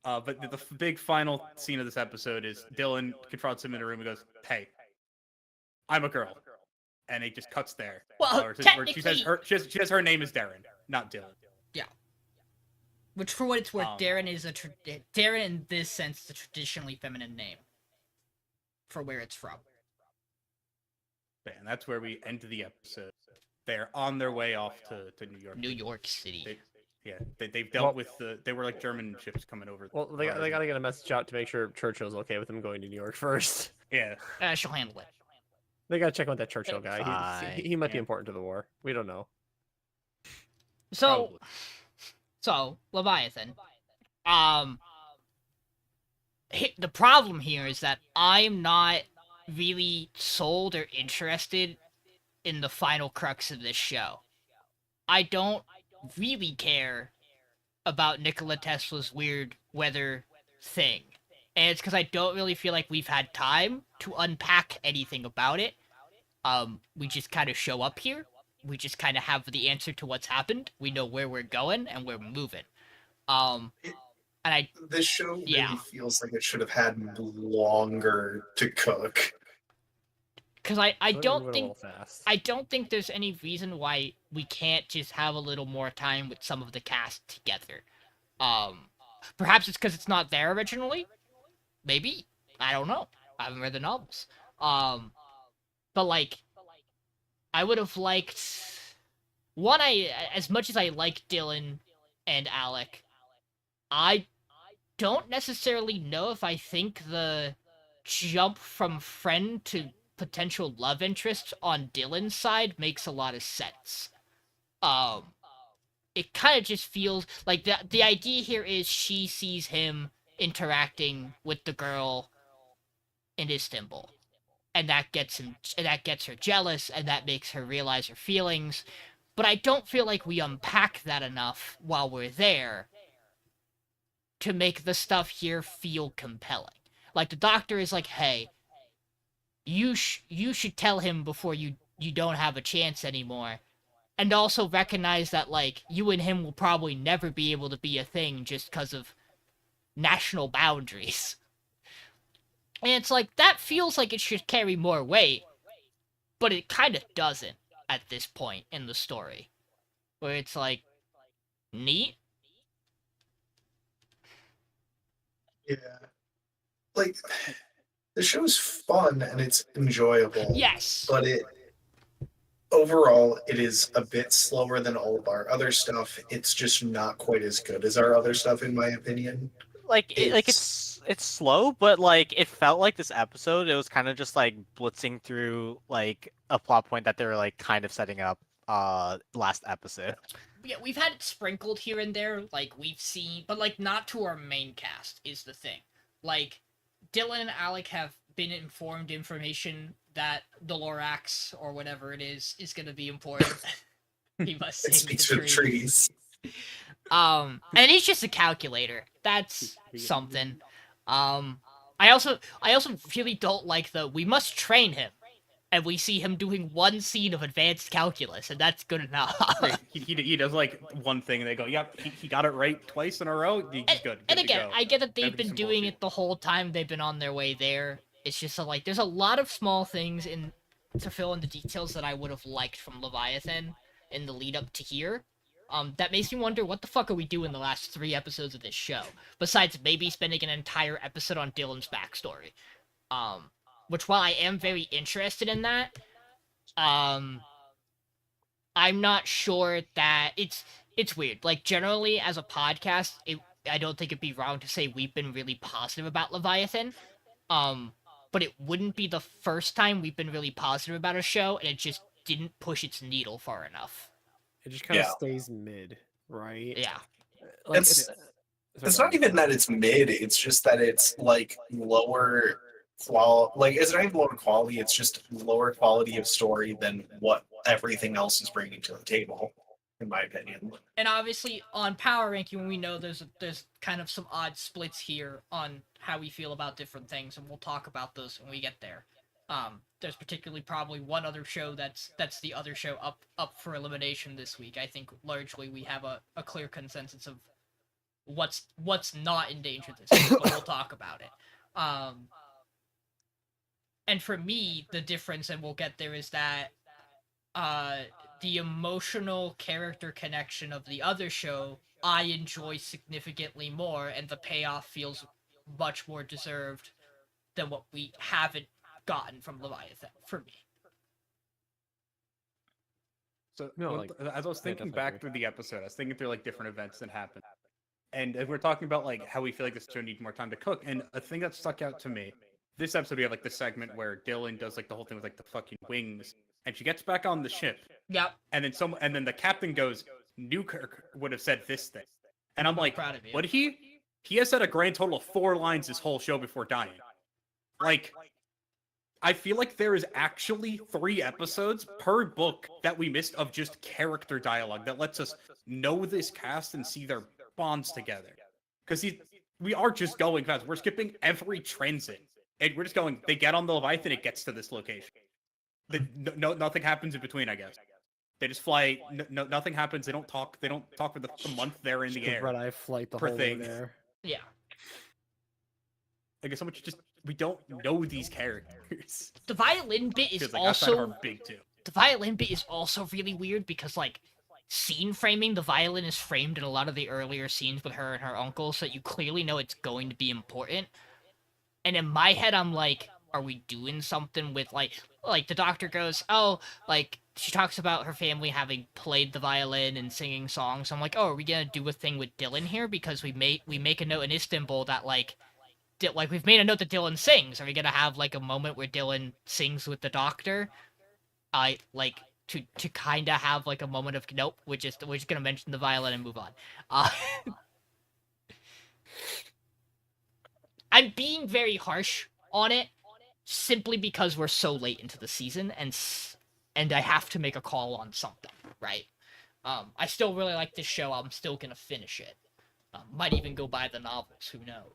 But the big final scene of this episode is Dylan confronts him in a room and goes, "Hey, I'm a girl," and it just cuts there. Well, Or technically, she says her name is Darren, not Dylan. which for what it's worth, Um, Darren is Darren in this sense is a traditionally feminine name for where it's from. And that's where we end the episode. They're on their way off to New York. New York City. They've dealt with they were like German ships coming over. Well, they got to get a message out to make sure Churchill's okay with them going to New York first. Yeah. She'll handle it. They got to check with that Churchill guy. Fine, He might be yeah. important to the war. We don't know. So, Leviathan. The problem here is that I'm not really sold or interested in the final crux of this show. I don't really care about Nikola Tesla's weird weather thing. And it's because I don't really feel like we've had time to unpack anything about it. We just kind of show up here. We just kind of have the answer to what's happened. We know where we're going, and we're moving. This show really Yeah. feels like it should have had longer to cook. Because I We're don't moving a think little fast. I don't think there's any reason why we can't just have a little more time with some of the cast together. Perhaps it's because it's not there originally. Maybe. I don't know. I haven't read the novels. But like, I would have liked as much as I like Dylan and Alec, I don't necessarily know if I think the jump from friend to potential love interest on Dylan's side makes a lot of sense. It kind of just feels like the idea here is she sees him interacting with the girl in Istanbul, and that gets her jealous, and that makes her realize her feelings. But I don't feel like we unpack that enough while we're there to make the stuff here feel compelling. Like the doctor is like, "Hey, you should tell him before you don't have a chance anymore," and also recognize that like you and him will probably never be able to be a thing just because of national boundaries. And it's like that feels like it should carry more weight, but it kind of doesn't at this point in the story, where it's like neat. Yeah. Like, the show's fun and it's enjoyable. Yes. But overall, it is a bit slower than all of our other stuff. It's just not quite as good as our other stuff, in my opinion. It's slow, but like it felt like this episode, it was kind of just like blitzing through like a plot point that they were like kind of setting up last episode. Yeah, we've had it sprinkled here and there, like we've seen, but like not to our main cast is the thing. Like Dylan and Alec have been informed information that the Lorax or whatever it is going to be important. He must It save speaks the for the trees. and he's just a calculator. That's something. I also really don't like we must train him, and we see him doing one scene of advanced calculus, and that's good enough. he does like one thing, and they go, "Yep, he got it right twice in a row. He's good." And to again, go. I get that they've That'd be been some doing bullshit. it the whole time they've been on their way there, It's just like there's a lot of small things in to fill in the details that I would have liked from Leviathan in the lead up to here. That makes me wonder what the fuck are we doing the last 3 episodes of this show, besides maybe spending an entire episode on Dylan's backstory. Which while I am very interested in that, I'm not sure that it's weird. Like generally as a podcast, I don't think it'd be wrong to say we've been really positive about Leviathan. But it wouldn't be the first time we've been really positive about a show, and it just didn't push its needle far enough. It just kind of Yeah. stays mid, right? Yeah. Like, It's sorry, not even that it's mid, it's just that it's like lower quality. Like, it's not even lower quality, it's just lower quality of story than what everything else is bringing to the table, in my opinion. And obviously on power ranking, we know there's kind of some odd splits here on how we feel about different things, and we'll talk about those when we get there. There's particularly probably one other show that's the other show up for elimination this week. I think largely we have a clear consensus of what's not in danger this week, but we'll talk about it. And for me, the difference, and we'll get there, is that the emotional character connection of the other show I enjoy significantly more, and the payoff feels much more deserved than what we haven't gotten from Leviathan, for me. So No, one like, as I was thinking definitely back agree. through the episode, I was thinking through like different events that happened, and we're talking about like how we feel like this show needs more time to cook. And a thing that stuck out to me, this episode we have like the segment where Dylan does like the whole thing with like the fucking wings, and she gets back on the ship, Yep. and then the captain goes, Newkirk would have said this thing, and I'm like, Proud of you. would he? He has said a grand total of 4 lines this whole show before dying. Like, I feel like there is actually 3 episodes per book that we missed of just character dialogue that lets us know this cast and see their bonds together. Because we are just going fast. We're skipping every transit, and we're just going. They get on the Leviathan, it gets to this location. Nothing happens in between, I guess. They just fly. Nothing happens. They don't talk. They don't talk for the month they're in the air. red eye flight the per whole way thing. there. Yeah. I guess so much just we don't know these characters. The violin bit is Feels like outside of also our big two. the violin bit is also really weird because like scene framing, the violin is framed in a lot of the earlier scenes with her and her uncle, so you clearly know it's going to be important. And in my head, I'm like, are we doing something with like the doctor goes, oh, like she talks about her family having played the violin and singing songs. I'm like, oh, are we gonna do a thing with Dylan here because we make a note in Istanbul that like we've made a note that Dylan sings. Are we gonna have like a moment where Dylan sings with the doctor? To kind of have like a moment of nope, we're just gonna mention the violin and move on. I'm being very harsh on it simply because we're so late into the season and I have to make a call on something, right? I still really like this show. I'm still gonna finish it. Might even go buy the novels. Who knows?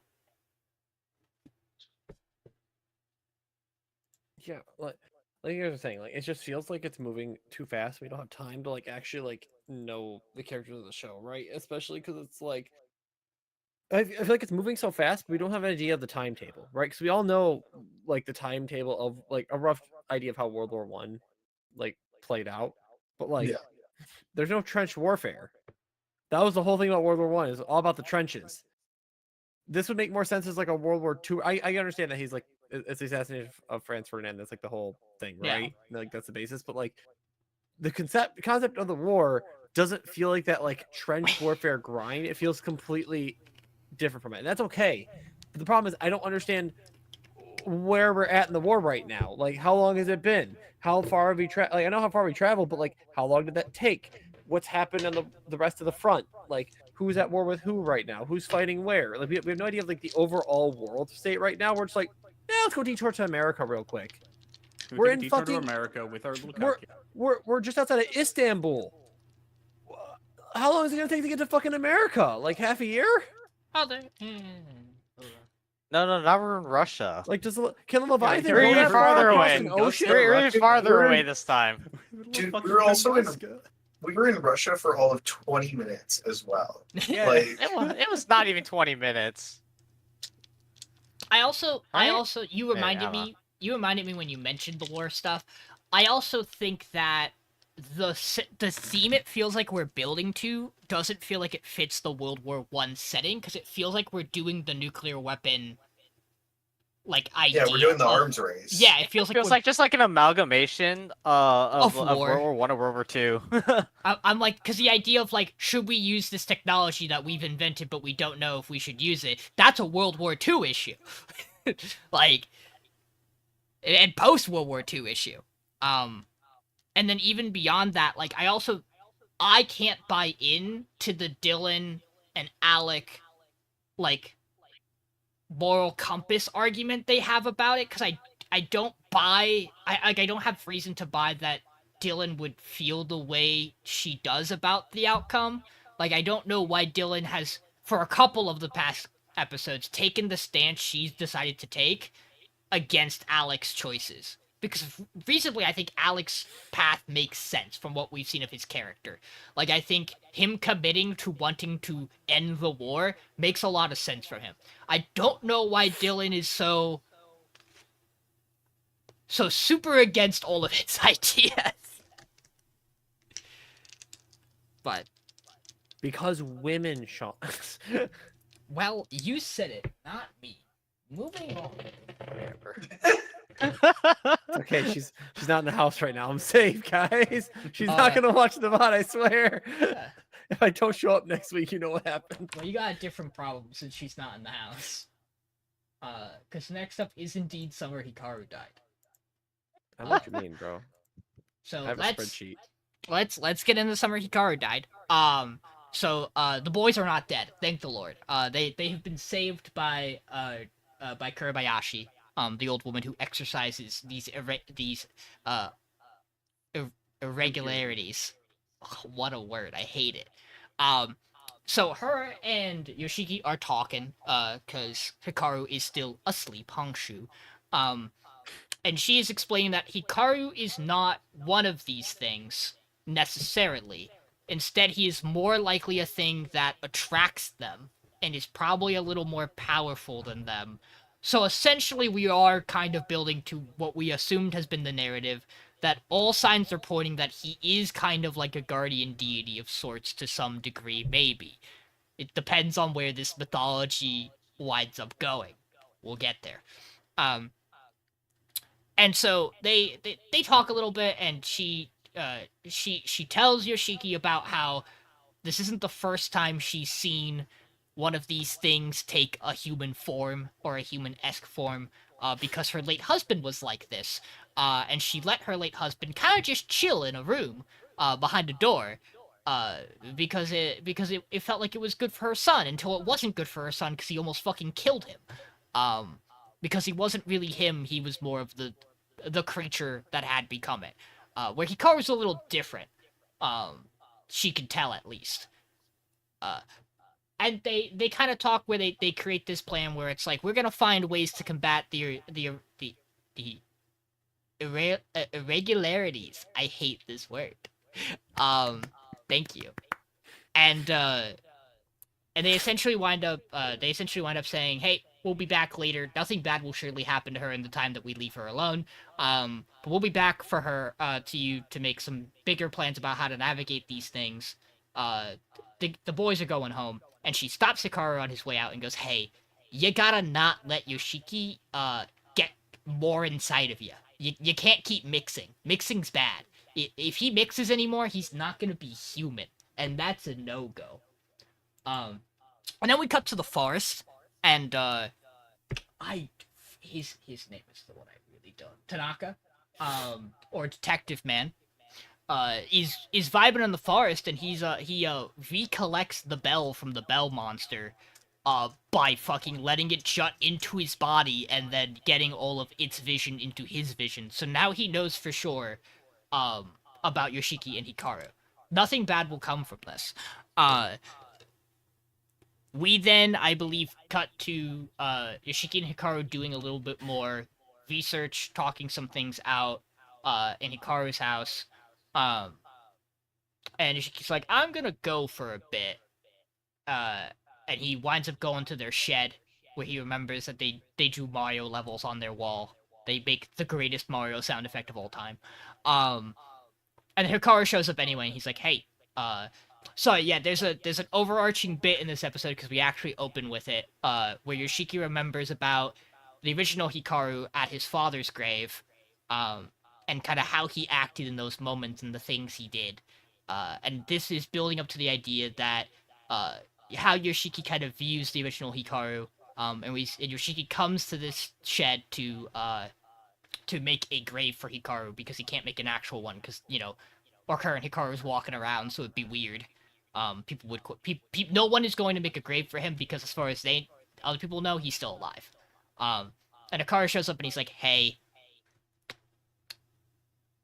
Yeah, like here's the thing, like it just feels like it's moving too fast. We don't have time to like actually like know the characters of the show, right? Especially because it's like I feel like it's moving so fast, but we don't have an idea of the timetable, right? Because we all know like the timetable of like a rough idea of how World War One like played out, but like Yeah. there's no trench warfare. That was the whole thing about World War One. Is all about the trenches. This would make more sense as like a World War Two. I understand that he's like it's the assassination of Franz Ferdinand. That's like the whole thing, Yeah. right? Like that's the basis. But like the concept of the war doesn't feel like that like trench warfare grind. It feels completely different from it. And that's okay. But the problem is I don't understand where we're at in the war right now. Like how long has it been? How far have we traveled? Like I know how far we traveled, but like how long did that take? What's happened on the rest of the front? Like who's at war with who right now? Who's fighting where? Like we have no idea of like the overall world state right now. We're just like, yeah, let's go detour to America real quick. We're in detour fucking- to America with our little we're- calculator. We're just outside of Istanbul. How long is it gonna take to get to fucking America? Like half a year? No, now we're in Russia. Like does can the Leviathan We're go even that far farther across away. an ocean? We're even farther We're in- away this time. Dude, we were also in Russia for all of 20 minutes as well. Yeah. Like, It was not even 20 minutes. I also Right? you Maybe, reminded I don't know. me when you mentioned the war stuff. I also think that the theme it feels like we're building to doesn't feel like it fits the World War One setting, because it feels like we're doing the nuclear weapon like idea. Yeah, we're doing the of- arms race. Yeah, it feels like Feels we're like just like an amalgamation Of of war. World War One and World War Two. I'm like, because the idea of like, should we use this technology that we've invented, but we don't know if we should use it? That's a World War II issue, like, and post World War II issue. And then even beyond that, like, I can't buy in to the Dylan and Alec, like, moral compass argument they have about it, because I don't buy, I don't have reason to buy that Dylan would feel the way she does about the outcome. Like, I don't know why Dylan has, for a couple of the past episodes, taken the stance she's decided to take against Alec's choices. Because reasonably, I think Alec's path makes sense from what we've seen of his character. Like, I think him committing to wanting to end the war makes a lot of sense for him. I don't know why Dylan is so super against all of its ideas. But, Because women, Sean. well, you said it, not me. Moving on. Whatever. Okay, she's not in the house right now. I'm safe, guys. She's not gonna watch the VOD, I swear. Yeah. If I don't show up next week, you know what happened. Well, you got a different problem since she's not in the house. Because next up is indeed Summer Hikaru died. I know what you mean, bro. So I have a spreadsheet. let's get into Summer Hikaru died. So the boys are not dead, thank the Lord. They have been saved by Kurabayashi, the old woman who exercises these irregularities. Ugh, what a word! I hate it. So her and Yoshiki are talking, cause Hikaru is still asleep, Hangshu. And she is explaining that Hikaru is not one of these things, necessarily. Instead, he is more likely a thing that attracts them, and is probably a little more powerful than them. So essentially, we are kind of building to what we assumed has been the narrative, that all signs are pointing that he is kind of like a guardian deity of sorts to some degree, maybe. It depends on where this mythology winds up going. We'll get there. And so they talk a little bit, and she tells Yoshiki about how this isn't the first time she's seen one of these things take a human form, or a human-esque form, because her late husband was like this. And she let her late husband kind of just chill in a room behind a door, because it felt like it was good for her son, until it wasn't good for her son because he almost fucking killed him. Because he wasn't really him, he was more of the creature that had become it. Where Hikaru's a little different. She can tell, at least. And they kind of talk where they create this plan where it's like, we're gonna find ways to combat the irregularities. I hate this word. Thank you. And they essentially wind up saying, hey, we'll be back later. Nothing bad will surely happen to her in the time that we leave her alone. But we'll be back for her to make some bigger plans about how to navigate these things. The boys are going home, and she stops Hikaru on his way out and goes, hey, you gotta not let Yoshiki get more inside of you. You can't keep mixing. Mixing's bad. If he mixes anymore, he's not gonna be human, and that's a no-go. And then we cut to the forest, and his name is the one I really don't. Tanaka, or Detective Man, is vibing in the forest, and he recollects the bell from the bell monster, by fucking letting it shut into his body and then getting all of its vision into his vision. So now he knows for sure, about Yoshiki and Hikaru. Nothing bad will come from this. We then, I believe, cut to Yoshiki and Hikaru doing a little bit more research, talking some things out in Hikaru's house. And Yoshiki's like, I'm gonna go for a bit. And he winds up going to their shed. where he remembers that they drew Mario levels on their wall. They make the greatest Mario sound effect of all time. And Hikaru shows up anyway, and he's like, "Hey, so yeah, there's an overarching bit in this episode because we actually open with it, where Yoshiki remembers about the original Hikaru at his father's grave, and kind of how he acted in those moments and the things he did, and this is building up to the idea that how Yoshiki kind of views the original Hikaru, and Yoshiki comes to this shed to make a grave for Hikaru because he can't make an actual one because our current Hikaru's walking around, so it'd be weird. People would no one is going to make a grave for him because as far as other people know, he's still alive. And Hikaru shows up and he's like, "Hey,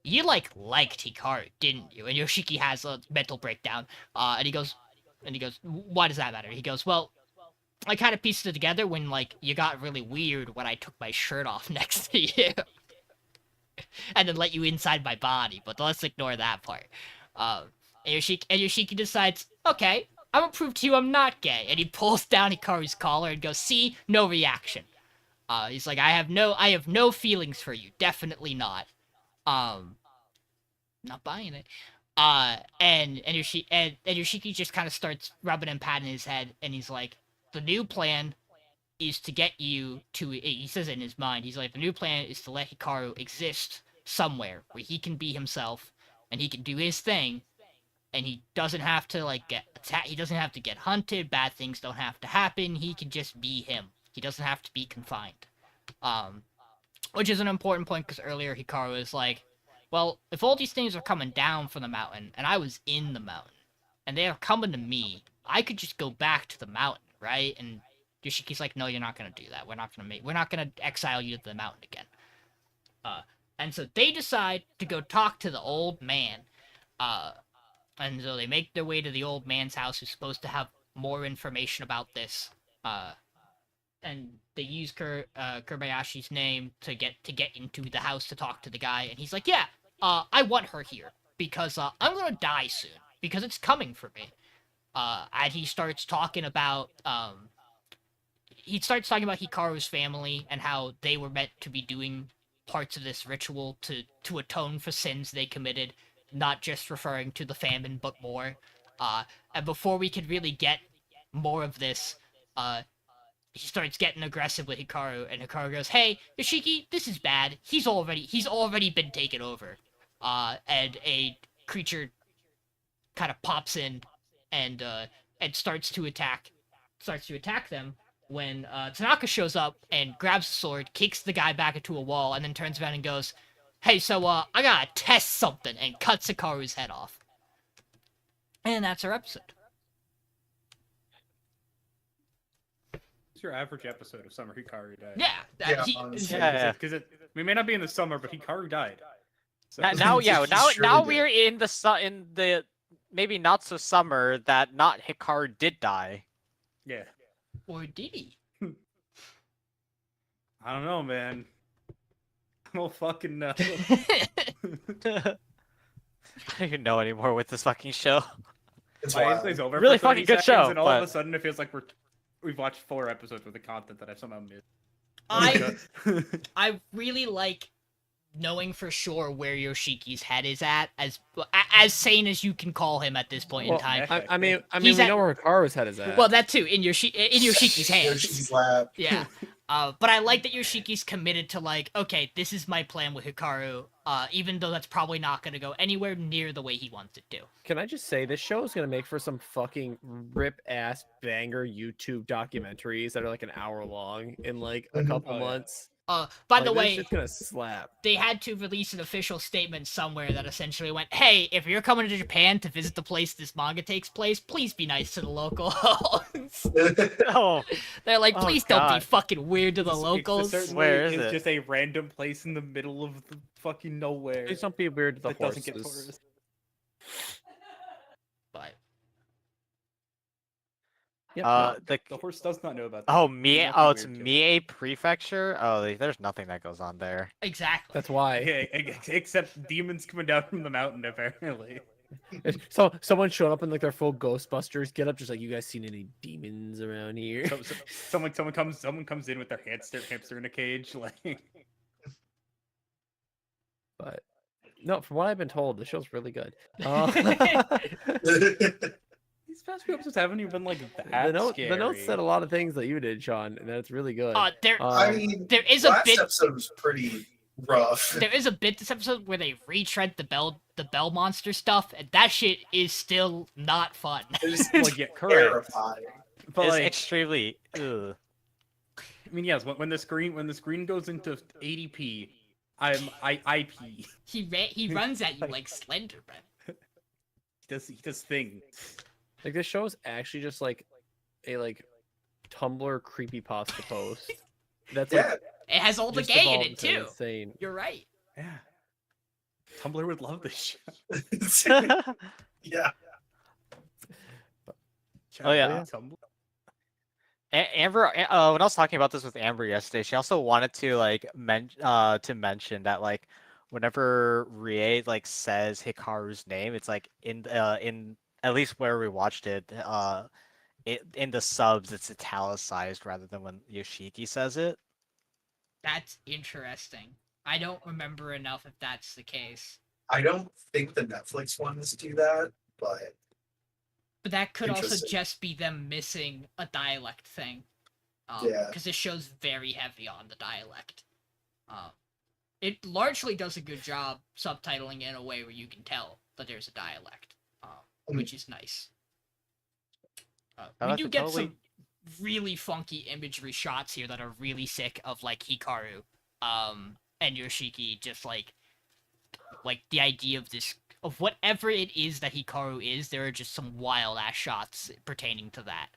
you liked Hikaru, didn't you?" And Yoshiki has a mental breakdown. And he goes, "Why does that matter?" He goes, "Well, I kind of pieced it together when you got really weird when I took my shirt off next to you." And then let you inside my body, but let's ignore that part. And Yoshiki decides, okay, I'm gonna prove to you I'm not gay. And he pulls down Hikaru's collar and goes, "See, no reaction." He's like, I have no feelings for you, definitely not. Not buying it. And Yoshiki just kind of starts rubbing and patting his head, and he's like, the new plan is to get you to, he says it in his mind, he's like, the new plan is to let Hikaru exist somewhere where he can be himself and he can do his thing and he doesn't have to get attacked, he doesn't have to get hunted, bad things don't have to happen, he can just be him. He doesn't have to be confined. Which is an important point because earlier Hikaru is like, well, if all these things are coming down from the mountain and I was in the mountain and they are coming to me, I could just go back to the mountain, right? And Yoshiki's like, no, you're not gonna do that. We're not gonna exile you to the mountain again. And so they decide to go talk to the old man. And so they make their way to the old man's house, who's supposed to have more information about this. And they use Kobayashi's name to get into the house to talk to the guy. And he's like, yeah, I want her here because I'm gonna die soon because it's coming for me. And he starts talking about Hikaru's family and how they were meant to be doing parts of this ritual to atone for sins they committed, not just referring to the famine, but more. And before we could really get more of this, he starts getting aggressive with Hikaru, and Hikaru goes, "Hey, Yoshiki, this is bad. He's already been taken over." And a creature kind of pops in and starts to attack them when Tanaka shows up and grabs the sword, kicks the guy back into a wall, and then turns around and goes, "Hey, so I gotta test something," and cuts Hikaru's head off. And that's our episode. It's your average episode of Summer Hikaru died. Yeah, Yeah. Because we may not be in the summer, but Hikaru died. So, Now Now did. we're in the maybe not so summer that not Hikaru did die. yeah. Or did he? I don't know, man. I don't fucking know. I don't even know anymore with this fucking show. It's My wild. inside's over Really for 30 fucking good seconds, show, and all of but- a sudden it feels like we've watched 4 episodes with the content that I somehow missed. I really like knowing for sure where Yoshiki's head is at, as sane as you can call him at this point in Well, time. I mean, He's we at- know where Hikaru's head is at. Well, that too, in Yoshiki's hands. Yoshi's lab. Yeah. But I like that Yoshiki's committed to okay, this is my plan with Hikaru, even though that's probably not going to go anywhere near the way he wants it to. Can I just say, this show is gonna make for some fucking rip-ass banger YouTube documentaries that are an hour long in a couple Oh, yeah. months. By the This way, shit's gonna slap. they had to release an official statement somewhere that essentially went, hey, if you're coming to Japan to visit the place this manga takes place, please be nice to the locals. Oh, They're like, Oh, please don't be God. fucking weird to the It's locals. certainly Where is is it? just a random place in the middle of the fucking nowhere Please don't be weird to the that doesn't horses. get tourists. But Yep, The horse does not know about that. oh Do Mie. not be Oh, it's weird to it. Mie Prefecture. Oh, there's nothing that goes on there. exactly. that's why. Yeah, except demons coming down from the mountain, apparently. So someone showing up in like their full Ghostbusters get up, just like, you guys seen any demons around here? Someone comes in with their hamster in a cage, like. But no, from what I've been told, the show's really good. These past few episodes haven't even been like the that note scary. the notes said a lot of things that you did, Sean, and that's really good. I mean, there is a last bit. episode was pretty rough. There is a bit this episode where they retread the bell monster stuff, and that shit is still not fun. It's Well, yeah, correct. terrifying. But It's like, extremely. Ugh. I mean, yes, when the screen goes into 80p, I pee. He runs at you like Slenderman. He does things. Like, this show is actually just like a Tumblr creepypasta post. That's Yeah, It has all the just gay in evolved it into too. Insane. You're right. Yeah. Tumblr would love this show. yeah. Oh, yeah. Tumblr. Amber, when I was talking about this with Amber yesterday, she also wanted to mention that like whenever Rie like says Hikaru's name, it's like in at least where we watched it, in the subs it's italicized rather than when Yoshiki says it. That's interesting. I don't remember enough if that's the case. I don't think the Netflix ones do that, but But that could also Interesting. just be them missing a dialect thing. Yeah. Because this show's very heavy on the dialect. It largely does a good job subtitling in a way where you can tell that there's a dialect, which is nice. We that's do a get totally- some really funky imagery shots here that are really sick of like Hikaru and Yoshiki, just like the idea of this, of whatever it is that Hikaru is. There are just some wild ass shots pertaining to that.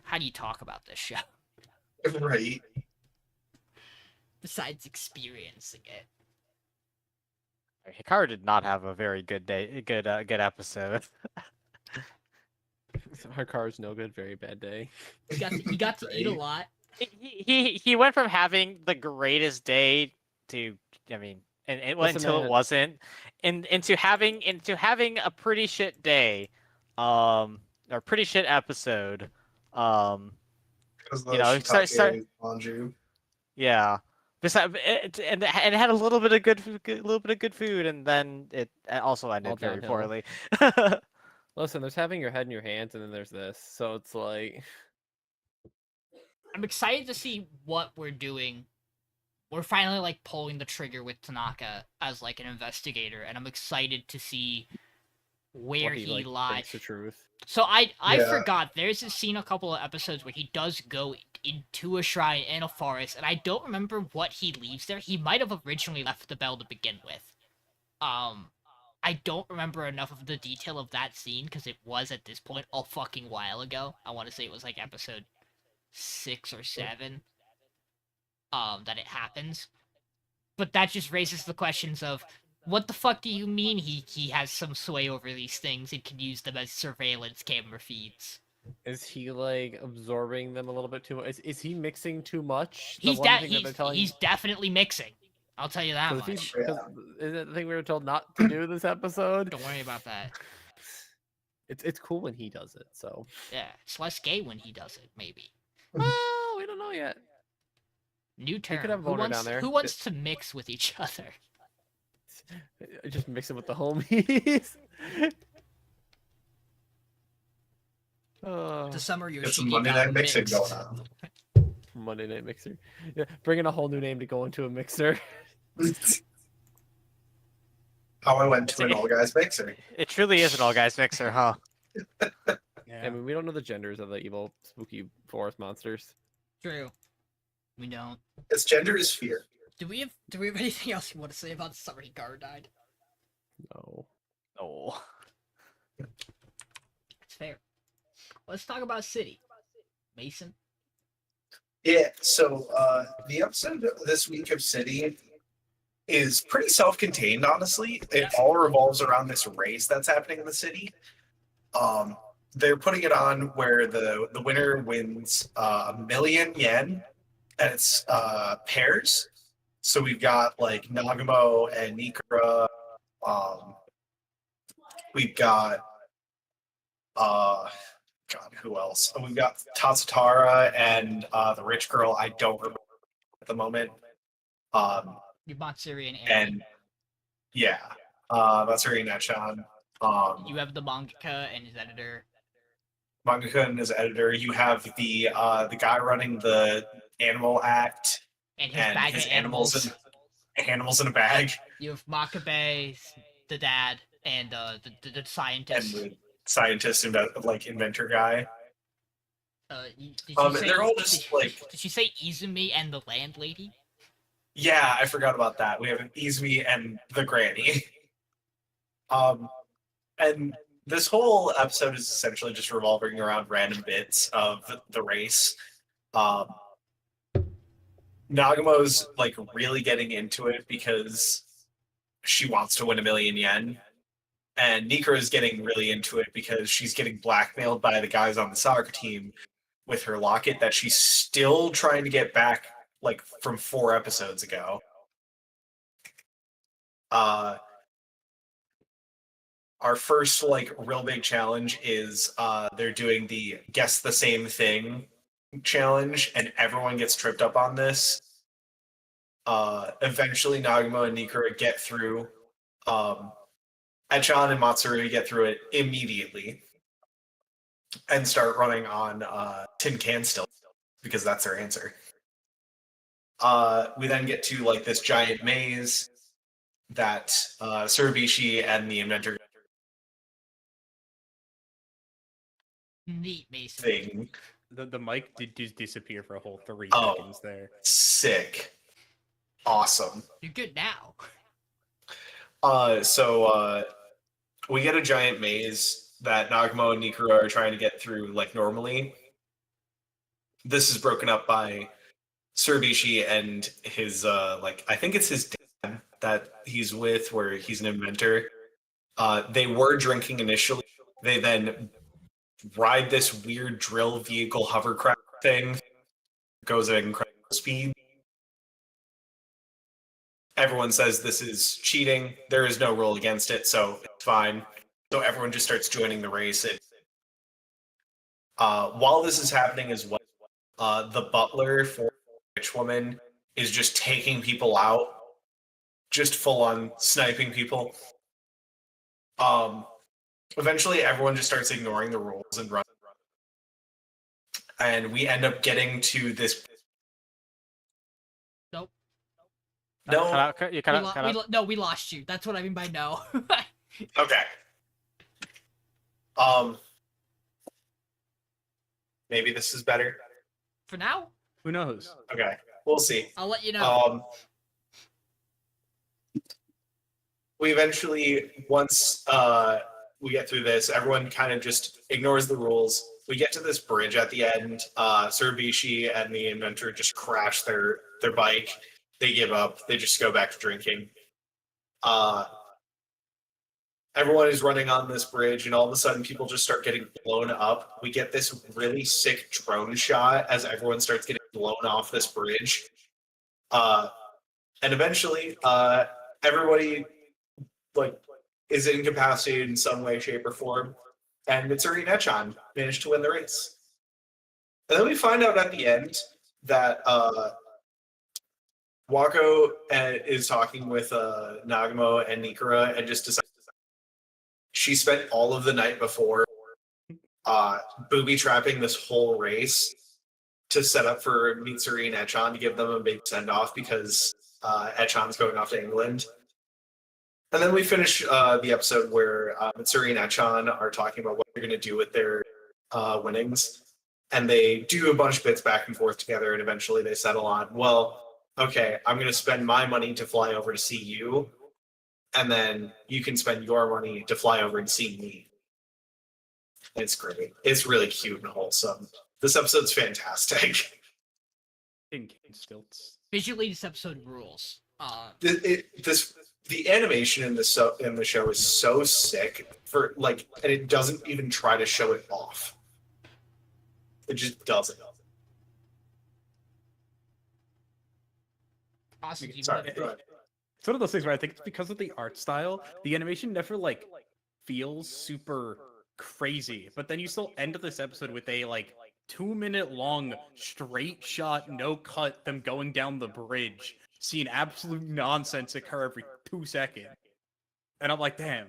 How do you talk about this show right. besides experiencing it? Hikaru did not have a very good episode. Hikaru's no good, very bad day. He got to eat a lot. He went from having the greatest day to, I mean, and Listen, until it man. wasn't, into having a pretty shit day, or pretty shit episode, Because You know, start- Manju. yeah. Besides, and it had a little bit of good food, and then it also All ended very downhill. poorly. Listen, there's having your head in your hands, and then there's this. So it's like, I'm excited to see what we're doing. We're finally like pulling the trigger with Tanaka as like an investigator, and I'm excited to see where what he like, lies. thinks the truth. So I Yeah. forgot there's a scene a couple of episodes where he does go into a shrine in a forest, and I don't remember what he leaves there. He might have originally left the bell to begin with. I don't remember enough of the detail of that scene because it was at this point a fucking while ago. I want to say it was like episode 6 or 7 that it happens. But that just raises the questions of what the fuck do you mean he has some sway over these things and can use them as surveillance camera feeds? Is he like absorbing them a little bit too much? Is he mixing too much? The He's one thing that they're telling- he's definitely mixing. I'll tell you that 'cause if much. he's- 'cause is it the thing we were told not to do this episode? Don't worry about that. It's cool when he does it. So Yeah, it's less gay when he does it, maybe. well, we don't know yet. New term. could have a boner down there. Who wants to mix with each other? Just mix it with the homies. The summer It's a Yoshiki Monday got night mixing mixed. going on. Monday Night Mixer. Yeah, bringing a whole new name to go into a mixer. How I went to an all guys mixer. It truly is an all guys mixer, huh? Yeah. I mean, we don't know the genders of the evil, spooky forest monsters. True. We don't. Its gender is fear. Do we have anything else you want to say about the summer Hikaru died? No. Oh. It's fair. Let's talk about City. Mason. Yeah, so the episode this week of City is pretty self-contained, honestly. It all revolves around this race that's happening in the city. They're putting it on where the winner wins 1,000,000 yen, and it's pairs. So we've got like Nagamo and Nikura. We've got God, who else? We've got Tatsutara and the rich girl. I don't remember at the moment. Matsuri and Annie. And yeah, that's her Inachan. You have the mangaka and his editor. Mangaka and his editor. You have the guy running the Animal Act And his and bag his of animals. animals in a bag, You have Makabe, the dad, and the and scientist. the scientist and like inventor guy. Did And they're all just did, like, Did she say Izumi and the landlady? yeah, I forgot about that. We have Izumi and the granny. And this whole episode is essentially just revolving around random bits of the race. Nagamo's like really getting into it because she wants to win 1,000,000 yen. And Nikura is getting really into it because she's getting blackmailed by the guys on the soccer team with her locket that she's still trying to get back, like from 4 episodes ago. Our first like real big challenge is they're doing the guess the same thing challenge, and everyone gets tripped up on this. Eventually, Nagamo and Nikura get through. Echan and Matsuri get through it immediately and start running on tin can still because that's their answer. We then get to like this giant maze that Surabishi and the inventor Neat, Mason. thing. The mic did just disappear for a whole 3 Oh. seconds there. Sick. Awesome. You're good now. So we get a giant maze that Nagamo and Nikura are trying to get through like normally. This is broken up by Surabishi and his like I think it's his dad that he's with, where he's an inventor. They were drinking initially. They then ride this weird drill vehicle hovercraft thing. Goes at incredible speed. Everyone says this is cheating. There is no rule against it, so it's fine. So everyone just starts joining the race. While this is happening as well, the butler for the rich woman is just taking people out, just full on sniping people. Eventually, everyone just starts ignoring the rules and running. And we end up getting to this. Nope. No. No, we lost you. That's what I mean by no. Okay. Maybe this is better. For now, Who knows? Okay, we'll see. I'll let you know. We eventually, once we get through this, everyone kind of just ignores the rules. We get to this bridge at the end. Surabishi and the inventor just crash their bike. They give up. They just go back to drinking. Everyone is running on this bridge, and all of a sudden, people just start getting blown up. We get this really sick drone shot as everyone starts getting blown off this bridge. And eventually, everybody like is incapacitated in some way, shape, or form, and Mitsuri and Echan managed to win the race. And then we find out at the end that Wako is talking with Nagamo and Nikura and just decides she spent all of the night before booby trapping this whole race to set up for Mitsuri and Echan to give them a big send off because Echan's going off to England. And then we finish the episode where Mitsuri and Echan are talking about what they're going to do with their winnings. And they do a bunch of bits back and forth together, and eventually they settle on, well, okay, I'm going to spend my money to fly over to see you, and then you can spend your money to fly over and see me. It's great. It's really cute and wholesome. This episode's fantastic. In stilts. Visually, this episode rules. The animation in the show is so sick for like, and it doesn't even try to show it off. It just doesn't. Austin, do you Sorry, wanna- go ahead. It's one of those things where I think it's because of the art style, the animation never like feels super crazy. But then you still end this episode with a like 2 minute long straight shot, no cut, them going down the bridge, seeing absolute nonsense occur every 2 seconds. And I'm like, damn.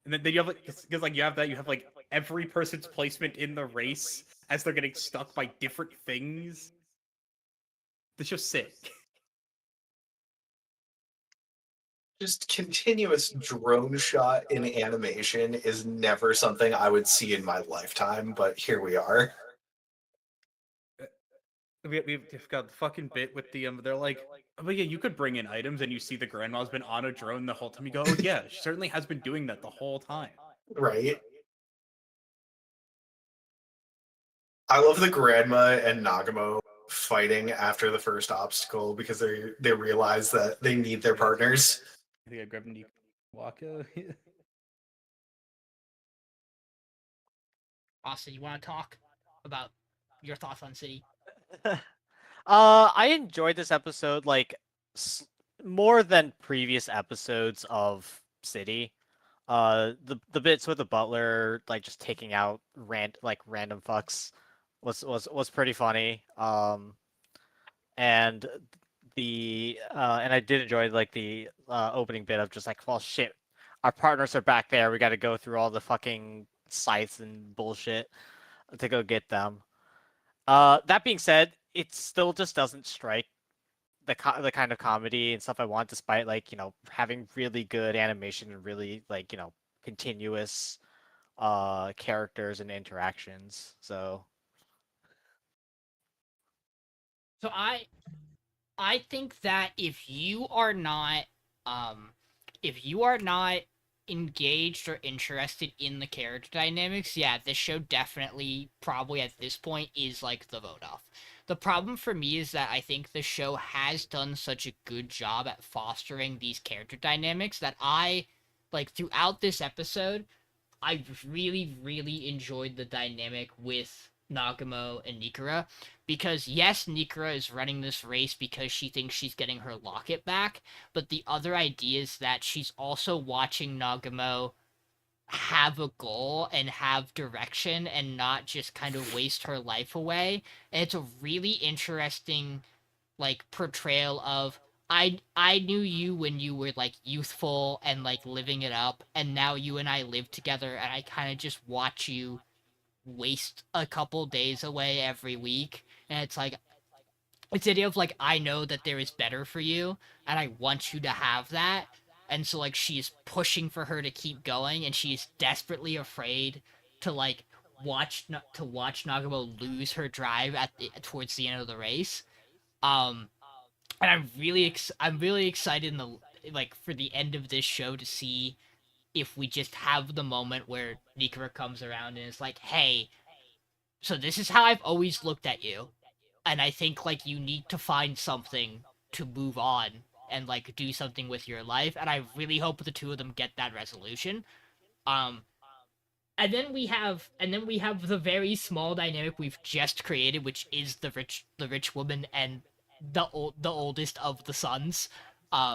And then you have like, because like you have that, you have like every person's placement in the race as they're getting stuck by different things. It's just sick. Just continuous drone shot in animation is never something I would see in my lifetime, but here we are. We've got the fucking bit with the they're like, oh, but yeah, you could bring in items and you see the grandma's been on a drone the whole time. You go, oh yeah, she certainly has been doing that the whole time. Right? I love the grandma and Nagamo fighting after the first obstacle because they realize that they need their partners. I think I grabbed Nick Waka. Austin, you want to talk about your thoughts on City? I enjoyed this episode like more than previous episodes of City. The bits with the butler like just taking out random fucks was pretty funny. And and I did enjoy like the opening bit of just like, well, shit, our partners are back there. We got to go through all the fucking sites and bullshit to go get them. That being said, it still just doesn't strike the kind of comedy and stuff I want, despite like having really good animation and really like continuous characters and interactions. So I think that if you are not engaged or interested in the character dynamics, yeah, this show definitely probably at this point is like the vote off. The problem for me is that I think the show has done such a good job at fostering these character dynamics that I like throughout this episode I really, really enjoyed the dynamic with Nagamo and Nikura because yes, Nikura is running this race because she thinks she's getting her locket back, but the other idea is that she's also watching Nagamo have a goal and have direction and not just kind of waste her life away. And it's a really interesting like portrayal of I knew you when you were like youthful and like living it up, and now you and I live together and I kind of just watch you waste a couple days away every week. And it's the idea of like I know that there is better for you and I want you to have that. And so like she's pushing for her to keep going and she's desperately afraid to like watch Nagamo lose her drive towards the end of the race. Um and I'm really excited in the like for the end of this show to see if we just have the moment where Nikura comes around and is like, "Hey, so this is how I've always looked at you, and I think like you need to find something to move on and like do something with your life." And I really hope the two of them get that resolution. Um, and then we have the very small dynamic we've just created, which is the rich woman and the oldest of the sons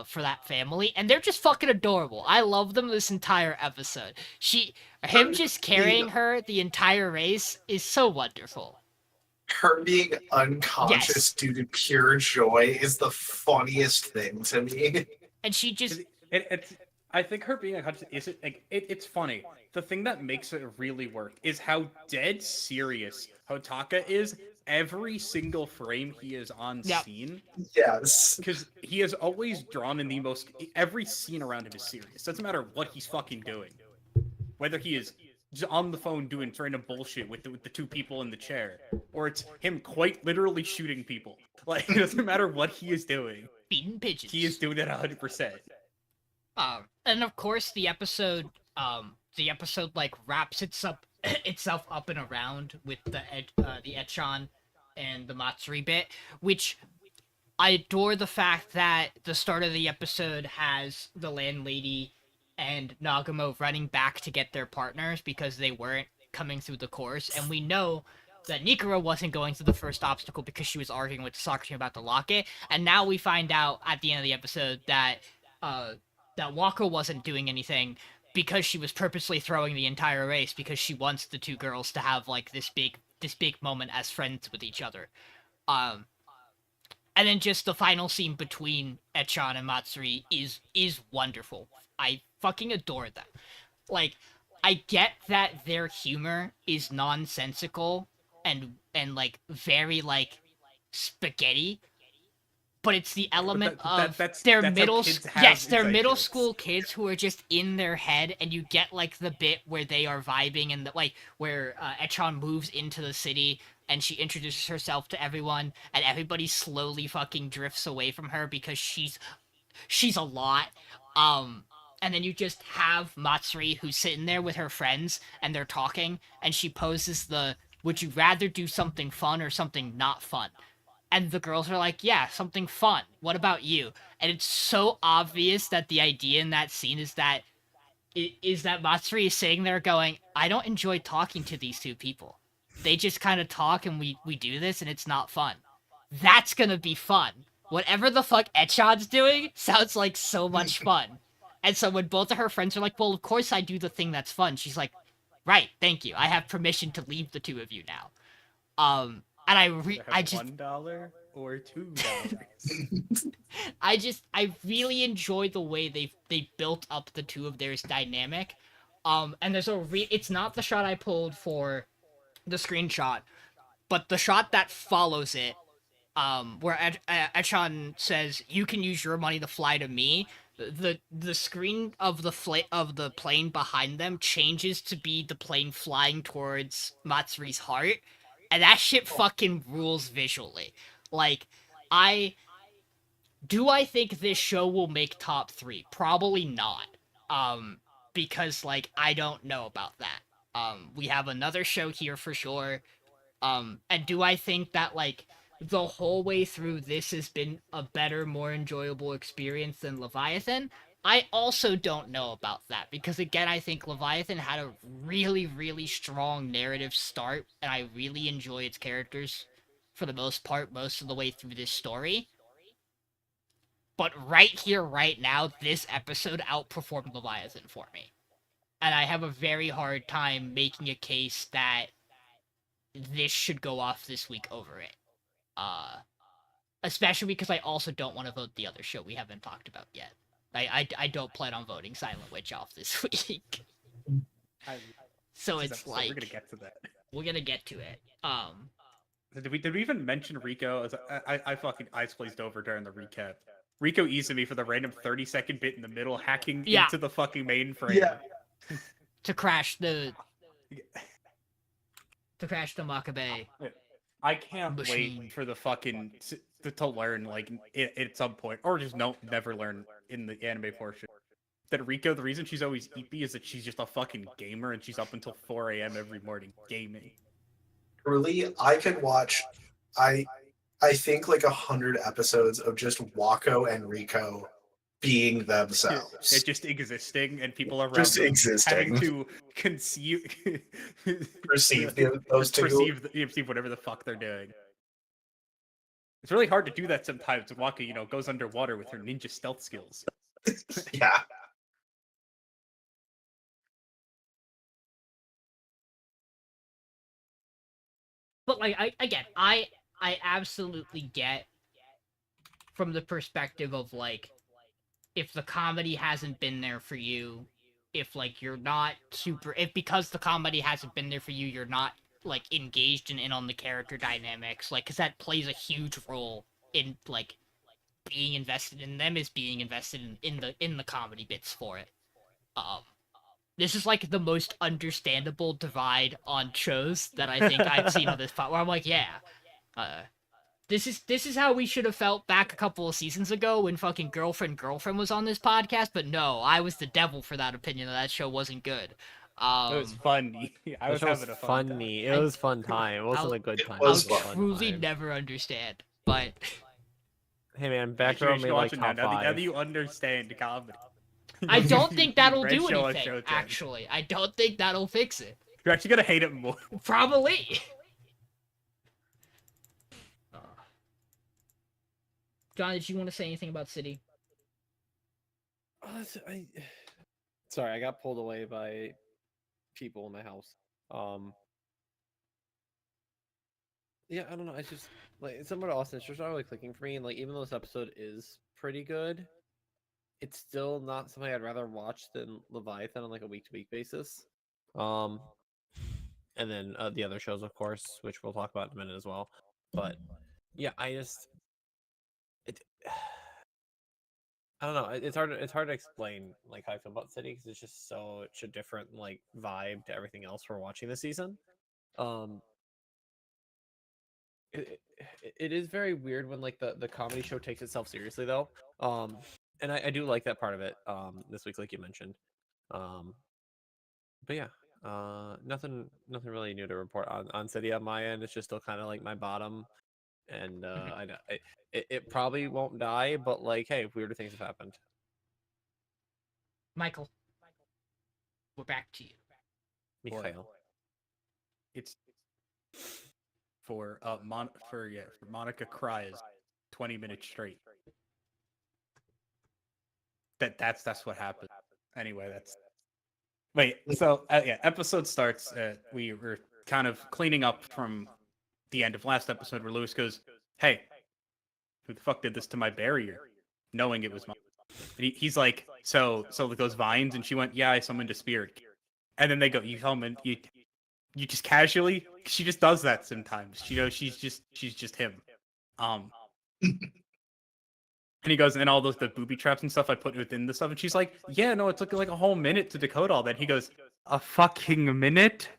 for that family, and they're just fucking adorable. I love them this entire episode. Him just carrying her the entire race is so wonderful. Her being unconscious Yes. due to pure joy is the funniest thing to me. And she just It's I think her being unconscious isn't like it's funny. The thing that makes it really work is how dead serious Hotaka is every single frame he is on Yep. scene. Yes. Because he is always drawn in the most every scene around him is serious. Doesn't matter what he's fucking doing. Whether he is just on the phone doing random bullshit with the two people in the chair, or it's him quite literally shooting people. Like it doesn't matter what he is doing. feeding pigeons. He is doing it 100%. And of course the episode like wraps itself up and around with the Echan and the Matsuri bit, which I adore the fact that the start of the episode has the landlady and Nagamo running back to get their partners because they weren't coming through the course, and we know that Nikura wasn't going through the first obstacle because she was arguing with the soccer team about the locket, and now we find out at the end of the episode that that Wako wasn't doing anything because she was purposely throwing the entire race because she wants the two girls to have like this big moment as friends with each other. And then just the final scene between Echan and Matsuri is wonderful. I fucking adore them. Like, I get that their humor is nonsensical and like very like spaghetti, but it's the element of that's they're how middle kids have yes, they're inside middle jokes. school kids who are just in their head, and you get like the bit where they are vibing and like where Echan moves into the city and she introduces herself to everyone and everybody slowly fucking drifts away from her because she's a lot. And then you just have Matsuri who's sitting there with her friends and they're talking and she poses the would you rather do something fun or something not fun? And the girls are like, yeah, something fun. What about you? And it's so obvious that the idea in that scene is that Matsuri is sitting there going, I don't enjoy talking to these two people. They just kind of talk and we do this and it's not fun. That's gonna be fun. Whatever the fuck Echan's doing sounds like so much fun. And so when both of her friends are like, well, of course I do the thing that's fun, she's like, right, thank you. I have permission to leave the two of you now. And I just $1 or $2. I really enjoy the way they built up the two of theirs dynamic. And there's it's not the shot I pulled for the screenshot, but the shot that follows it, where Echan says, you can use your money to fly to me. The screen of the plane behind them changes to be the plane flying towards Matsuri's heart. And that shit fucking rules visually. Like, I think this show will make top 3? Probably not. Because, like, I don't know about that. We have another show here for sure. And do I think that, like, the whole way through this has been a better, more enjoyable experience than Leviathan? I also don't know about that, because again, I think Leviathan had a really, really strong narrative start, and I really enjoy its characters, for the most part, most of the way through this story. But right here, right now, this episode outperformed Leviathan for me. And I have a very hard time making a case that this should go off this week over it. Especially because I also don't want to vote the other show we haven't talked about yet. I don't plan on voting Silent Witch off this week. So it's like we're gonna get to that. We're gonna get to it. Did we even mention Rico? I fucking eyes glazed over during the recap. Rico eased me for the random 30-second bit in the middle, hacking into the fucking mainframe. Yeah. To crash the Makabe. I can't machine. wait for the fucking to learn like at some point, or just never learn in the anime portion, that Rico, the reason she's always eepy is that she's just a fucking gamer and she's up until 4 a.m. every morning gaming. Truly, I could watch. I think like 100 episodes of just Wako and Rico being themselves. It's just existing, and people around Just them existing. having to perceive those two. perceive whatever the fuck they're doing. It's really hard to do that sometimes. Waka, goes underwater with her ninja stealth skills. Yeah. But like I absolutely get from the perspective of like, if the comedy hasn't been there for you, if like you're not if because the comedy hasn't been there for you, you're not like engaged in on the character dynamics, like, because that plays a huge role in like being invested in them, is being invested in the comedy bits for it. This is like the most understandable divide on shows that I think I've seen on this pod, where I'm like, yeah, this is how we should have felt back a couple of seasons ago when fucking Girlfriend was on this podcast. But no, I was the devil for that opinion that show wasn't good. It was funny. I was having a fun time. funny. It was fun time. It wasn't a good time. was It was a fun. fun Truly time. never understand, but Hey man, back You row should made watch like it now. top Now that 5. you understand comedy. I don't think that'll Red do show on anything. Showtime. Actually, I don't think that'll fix it. You're actually gonna hate it more. Probably. John, did you want to say anything about City? Sorry, I got pulled away by people in my house. Yeah, I don't know. It's just like similar to Austin. It's just not really clicking for me. And like, even though this episode is pretty good, it's still not something I'd rather watch than Leviathan on like a week-to-week basis. And then the other shows, of course, which we'll talk about in a minute as well. But yeah, I don't know. It's hard to explain like how I feel about City because it's just such a different like vibe to everything else we're watching this season. It is very weird when like the comedy show takes itself seriously though. And I do like that part of it. This week, like you mentioned. But yeah, nothing really new to report on City on my end. It's just still kind of like my bottom, and I know it probably won't die, but like, hey, weirder things have happened. Michael, we're back to you. Mikhail. It's for Monica cries 20 minutes straight. That's what happened. Anyway, that's wait. So yeah, episode starts. We were kind of cleaning up from the end of last episode where Lewis goes, "Hey, who the fuck did this to my barrier?" Knowing it was mine. He's like, so those vines, and she went, "Yeah, I summoned a spirit." And then they go, "You summon you just casually." She just does that sometimes. You know, she's just him. And he goes, and all the booby traps and stuff I put within the stuff. And she's like, yeah, no, it took like a whole minute to decode all that. He goes, a fucking minute?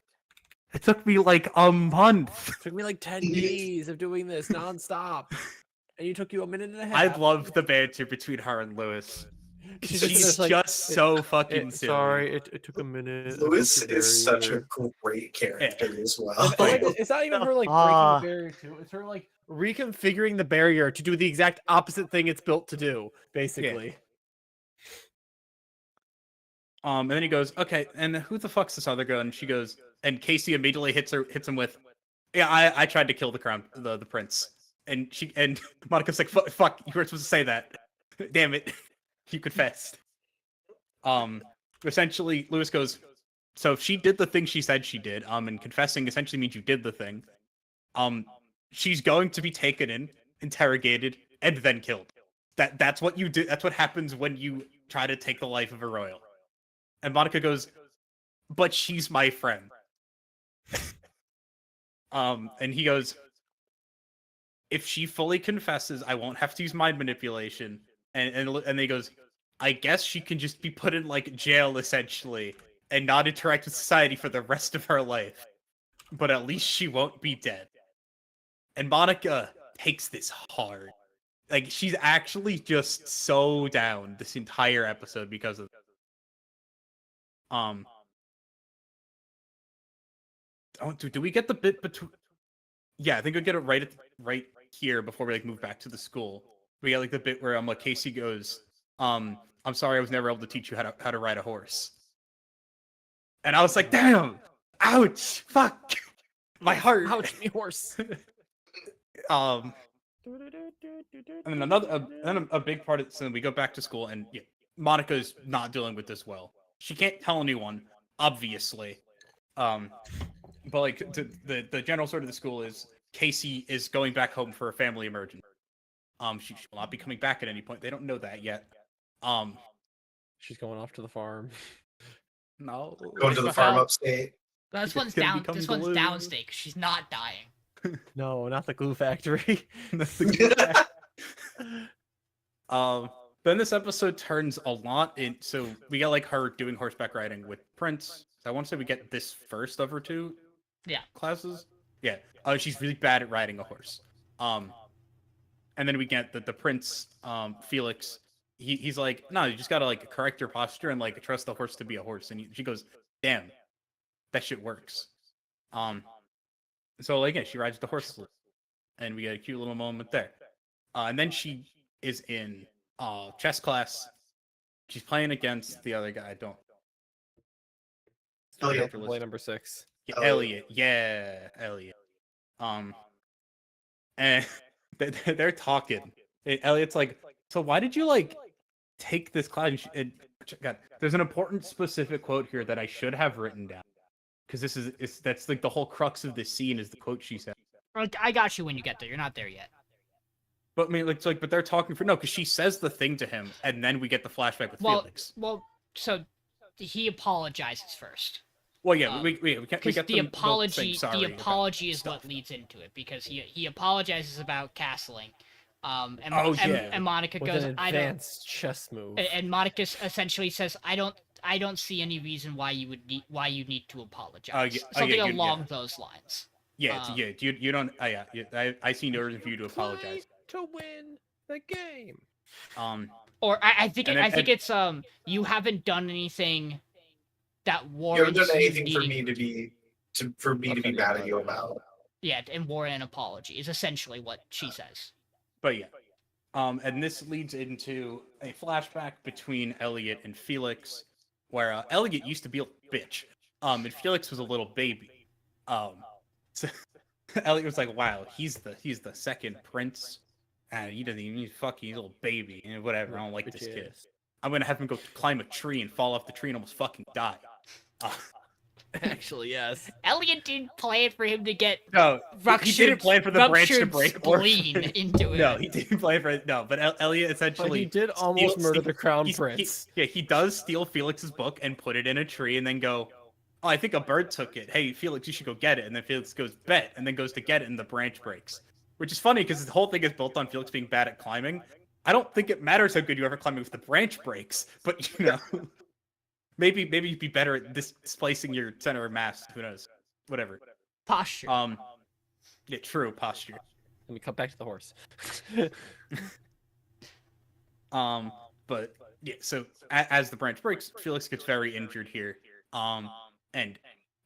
It took me like a month. It took me like 10 days of doing this nonstop. And you took you a minute and a half. I love the banter between her and Lewis. She's She's like, just so fucking silly. sorry, it took a minute. Lewis is such a great character as well. Like, it's not even her like breaking the barrier too. It's her like reconfiguring the barrier to do the exact opposite thing it's built to do, basically. And then he goes, okay, and who the fuck's this other girl? And she goes, and Casey immediately hits him with, yeah, I tried to kill the prince. And Monica's like, fuck, you weren't supposed to say that. Damn it. You confessed. Essentially, Lewis goes, so if she did the thing she said she did, and confessing essentially means you did the thing, she's going to be taken in, interrogated, and then killed. That's what you do. That's what happens when you try to take the life of a royal. And Monica goes, but she's my friend. And he goes, if she fully confesses, I won't have to use mind manipulation. And he goes, I guess she can just be put in like jail essentially and not interact with society for the rest of her life. But at least she won't be dead. And Monica takes this hard. Like, she's actually just so down this entire episode because of do we get the bit between? Yeah, I think we get it right here before we like move back to the school. We got like the bit where like Casey goes, I'm sorry I was never able to teach you how to ride a horse. And I was like, damn, ouch, fuck, my heart, Ouch, me horse. And then a big part of so we go back to school and yeah, Monica's not dealing with this well. She can't tell anyone, obviously. But like the general sort of the school is Casey is going back home for a family emergency. She will not be coming back at any point. They don't know that yet. She's going off to the farm. No, Going to the farm upstate. This one's gonna become glue. downstate. 'Cause she's not dying. No, not the glue factory. Then this episode turns a lot in. So we got like her doing horseback riding with Prince. So I want to say we get this first of her two classes. Yeah. She's really bad at riding a horse. And then we get the Prince, Felix. He's like, no, you just gotta like correct your posture and like trust the horse to be a horse. And she goes, damn, that shit works. So like yeah, she rides the horse, and we get a cute little moment there. And then she is in chess class. She's playing against the other guy. I don't. Elliot. Play number 6. Yeah, Elliot. Yeah, Elliot. And they're talking, Elliot's like, so why did you like take this class? God, there's an important specific quote here that I should have written down because that's like the whole crux of this scene is the quote she said. Like, I got you when you get there. You're not there yet. But I mean, like, it's like, but they're talking for no, because she says the thing to him, and then we get the flashback with Felix. Well, so he apologizes first. Well, yeah, we can't. We Because get the them both apology, saying sorry the about apology is stuff. what leads into it because he apologizes about castling, and, Oh, yeah. and Monica With goes, an I don't, advanced chess move. and Monica essentially says, I don't see any reason why you need to apologize. Something along those lines. Yeah, you don't. I see no reason for you to apologize. To win the game. Or I think And I then- think it's you haven't done anything that You warrants haven't done you anything for needing me to be mad at you about. and warrant an apology is essentially what she says. But yeah, and this leads into a flashback between Elliot and Felix, where Elliot used to be a bitch, and Felix was a little baby. So Elliot was like, "Wow, he's the second prince, and he doesn't even fucking he's a little baby and whatever. I don't like this kid. I'm gonna have him go climb a tree and fall off the tree and almost fucking die." Actually, yes. Elliot didn't plan for him to get No, he didn't plan for the branch to ruptured break. spleen into it. No, he didn't plan for it. No, but Elliot But essentially he did almost murder the crown prince. He does steal Felix's book and put it in a tree and then go, "Oh, I think a bird took it. Hey, Felix, you should go get it." And then Felix goes, "Bet," and then goes to get it and the branch breaks. Which is funny because the whole thing is built on Felix being bad at climbing. I don't think it matters how good you ever climbing if the branch breaks, but you know, maybe you'd be better at displacing your center of mass. Who knows? Whatever. Posture. Yeah, true posture. Let me cut back to the horse. But yeah, so as the branch breaks, Felix gets very injured here. And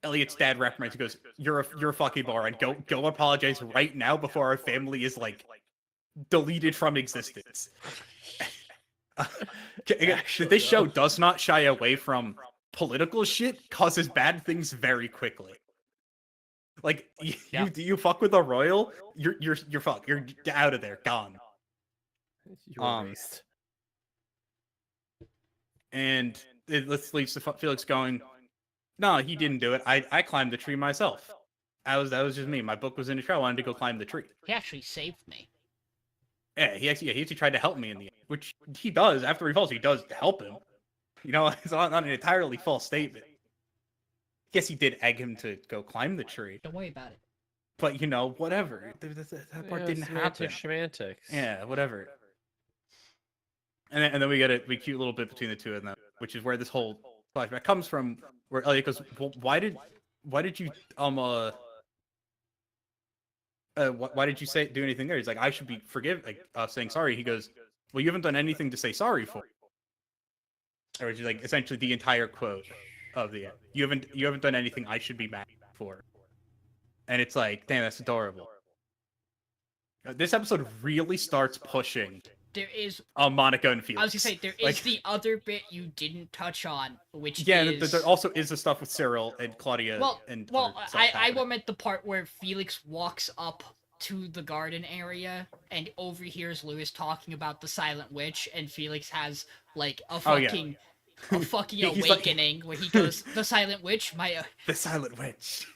Elliot's dad reprimands and goes, "You're a fucking moron. Go apologize right now before our family is like deleted from existence." This show does not shy away from political shit, causes bad things very quickly. Like you fuck with a royal, you're fucked. You're out of there, gone. You're erased. And it leads to Felix going, "No, he didn't do it. I climbed the tree myself. That was just me. My book was in the tree. I wanted to go climb the tree." He actually saved me. Yeah, he actually tried to help me in the end, which he does. After he falls, he does help him. You know, it's not an entirely false statement. Yes, he did egg him to go climb the tree, Don't worry about it. but you know, whatever. That part didn't happen. Semantics. Yeah, whatever. And then we get a cute little bit between the two of them, which is where this whole flashback comes from. Where Elliot goes, "Well, why did you why did you do anything there?" He's like, "I should be saying sorry." He goes, "Well, you haven't done anything to say sorry for." Or which is like essentially the entire quote of the end. You haven't done anything I should be mad for. And it's like, damn, that's adorable. This episode really starts pushing There is. Monica and Felix. I was gonna say there is Like- the other bit you didn't touch on, which Yeah, is there also is the stuff with Cyril and Claudia and other stuff I happening. meant the part where Felix walks up to the garden area and overhears Lewis talking about the Silent Witch, and Felix has like a Oh, yeah. fucking He's like- awakening where he goes, "The Silent Witch, The Silent Witch.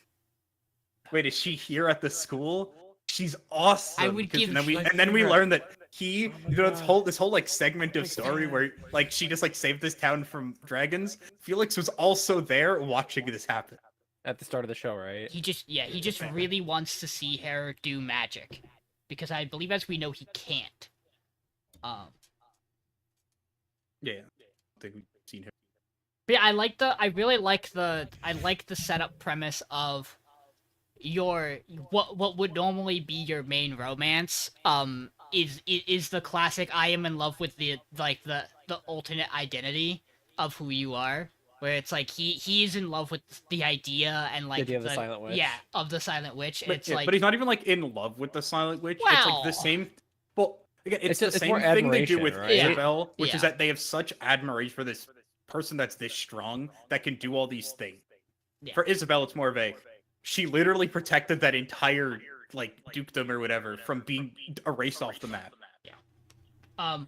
Wait, is she here at the school? She's awesome. I would 'cause- give and then we you- and then we learn that this whole like segment of story where like she just like saved this town from dragons. Felix was also there watching this happen. At the start of the show, right? he just really wants to see her do magic, because I believe, as we know, he can't. Yeah. I think we've seen her. But yeah, I really like the setup premise of what would normally be your main romance is the classic I am in love with the alternate identity of who you are, where it's like he is in love with the idea and like idea of the Silent Witch. Yeah, of the Silent Witch. But, It's yeah, like, but he's not even like in love with the Silent Witch. It's like Well- the same. Well, again, it's It's the more same thing they do admiration, with right? Isabel, which is Yeah. that they have such admiration for this person that's this strong that can do all these things. Yeah. For Isabel, it's more of a she literally protected that entire like dukedom or whatever from being erased off the map.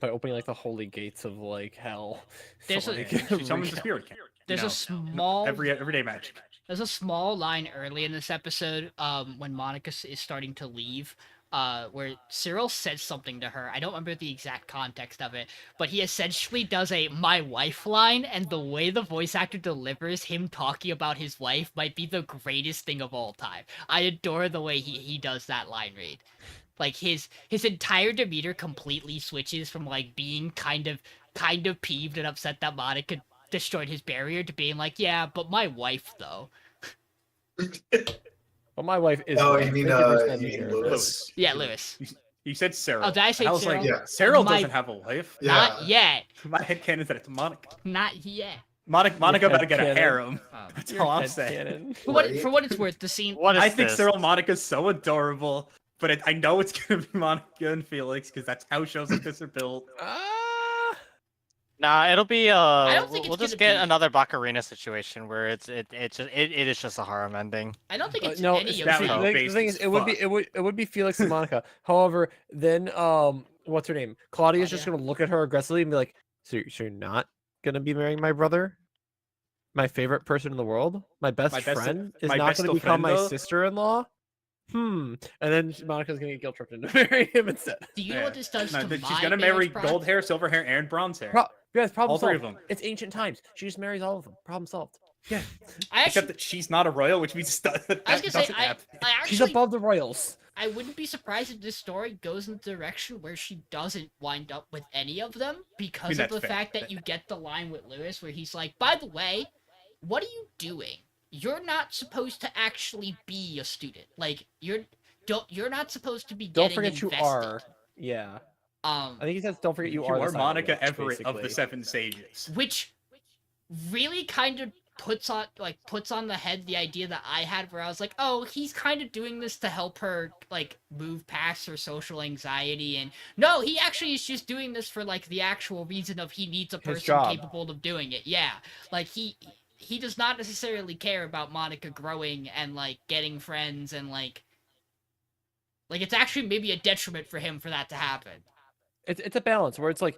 By opening like the holy gates of like hell. There's a- She summons the recount- spirit king. There's a small everyday magic. There's a small line early in this episode, when Monica is starting to leave, where Cyril says something to her. I don't remember the exact context of it, but he essentially does a "my wife" line, and the way the voice actor delivers him talking about his wife might be the greatest thing of all time. I adore the way he does that line read. Like his entire demeanor completely switches from like being kind of peeved and upset that Monica destroyed his barrier to being like, yeah, but my wife though. Well, my wife is. Oh, right. you mean Thank for sending you mean her. Lewis? Yeah, Lewis. You said Cyril. Oh, did I say was Cyril? like, Yeah. Cyril My- doesn't have a wife. Yeah. Not yet. My headcanon said it's Monica. Not yet. Monica about to get a headcanon. harem. Um, That's Your all I'm head saying. cannon. for what it's worth, the scene. What is I think this? Cyril and Monica's so adorable, but I know it's gonna be Monica and Felix because that's how shows like this are built. Ah, Nah, it'll be don't think we'll it's just gonna get be- another Baccarina situation where it is just a harem ending. I don't think it's no. any See, of that the, would them. be thing- the thing based is, as it would be fuck. it would be Felix and Monica. However, then what's her name? Claudia's just Claudia. gonna look at her aggressively and be like, so you're not gonna be marrying my brother? My favorite person in the world? My best friend is my not besto gonna become my friendo? sister-in-law? And then Monica's gonna get guilt tripped into marrying him instead. Do you know what this does No, to then my she's gonna marriage marry gold prospects? hair, silver hair, and bronze hair. Guys, problem All three solved. of them. It's ancient times. She just marries all of them. Problem solved. I Except actually, that she's not a royal, which means that I was gonna say, doesn't I happen. She's actually, above the royals. I wouldn't be surprised if this story goes in the direction where she doesn't wind up with any of them because of that's the fair. fact that you get the line with Lewis where he's like, by the way, what are you doing? You're not supposed to actually be a student. Like, you're not supposed to be Don't getting forget you invested. are. Yeah. I think he says, "Don't forget you, You are." are the Silent Monica Witch," Everett of the basically. Seven Sages. Which really kind of puts on the head the idea that I had where I was like, oh, he's kind of doing this to help her like move past her social anxiety, and no, he actually is just doing this for like the actual reason of he needs a His person job. capable of doing it. Yeah, like he does not necessarily care about Monica growing and like getting friends and like it's actually maybe a detriment for him for that to happen. It's a balance where it's like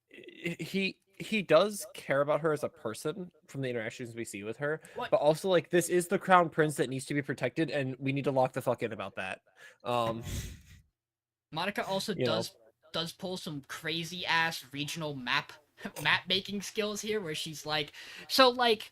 he does care about her as a person from the interactions we see with her, What? but also like this is the crown prince that needs to be protected, and we need to lock the fuck in about that. Monica also You know. does pull some crazy ass regional map making skills here where she's like, so like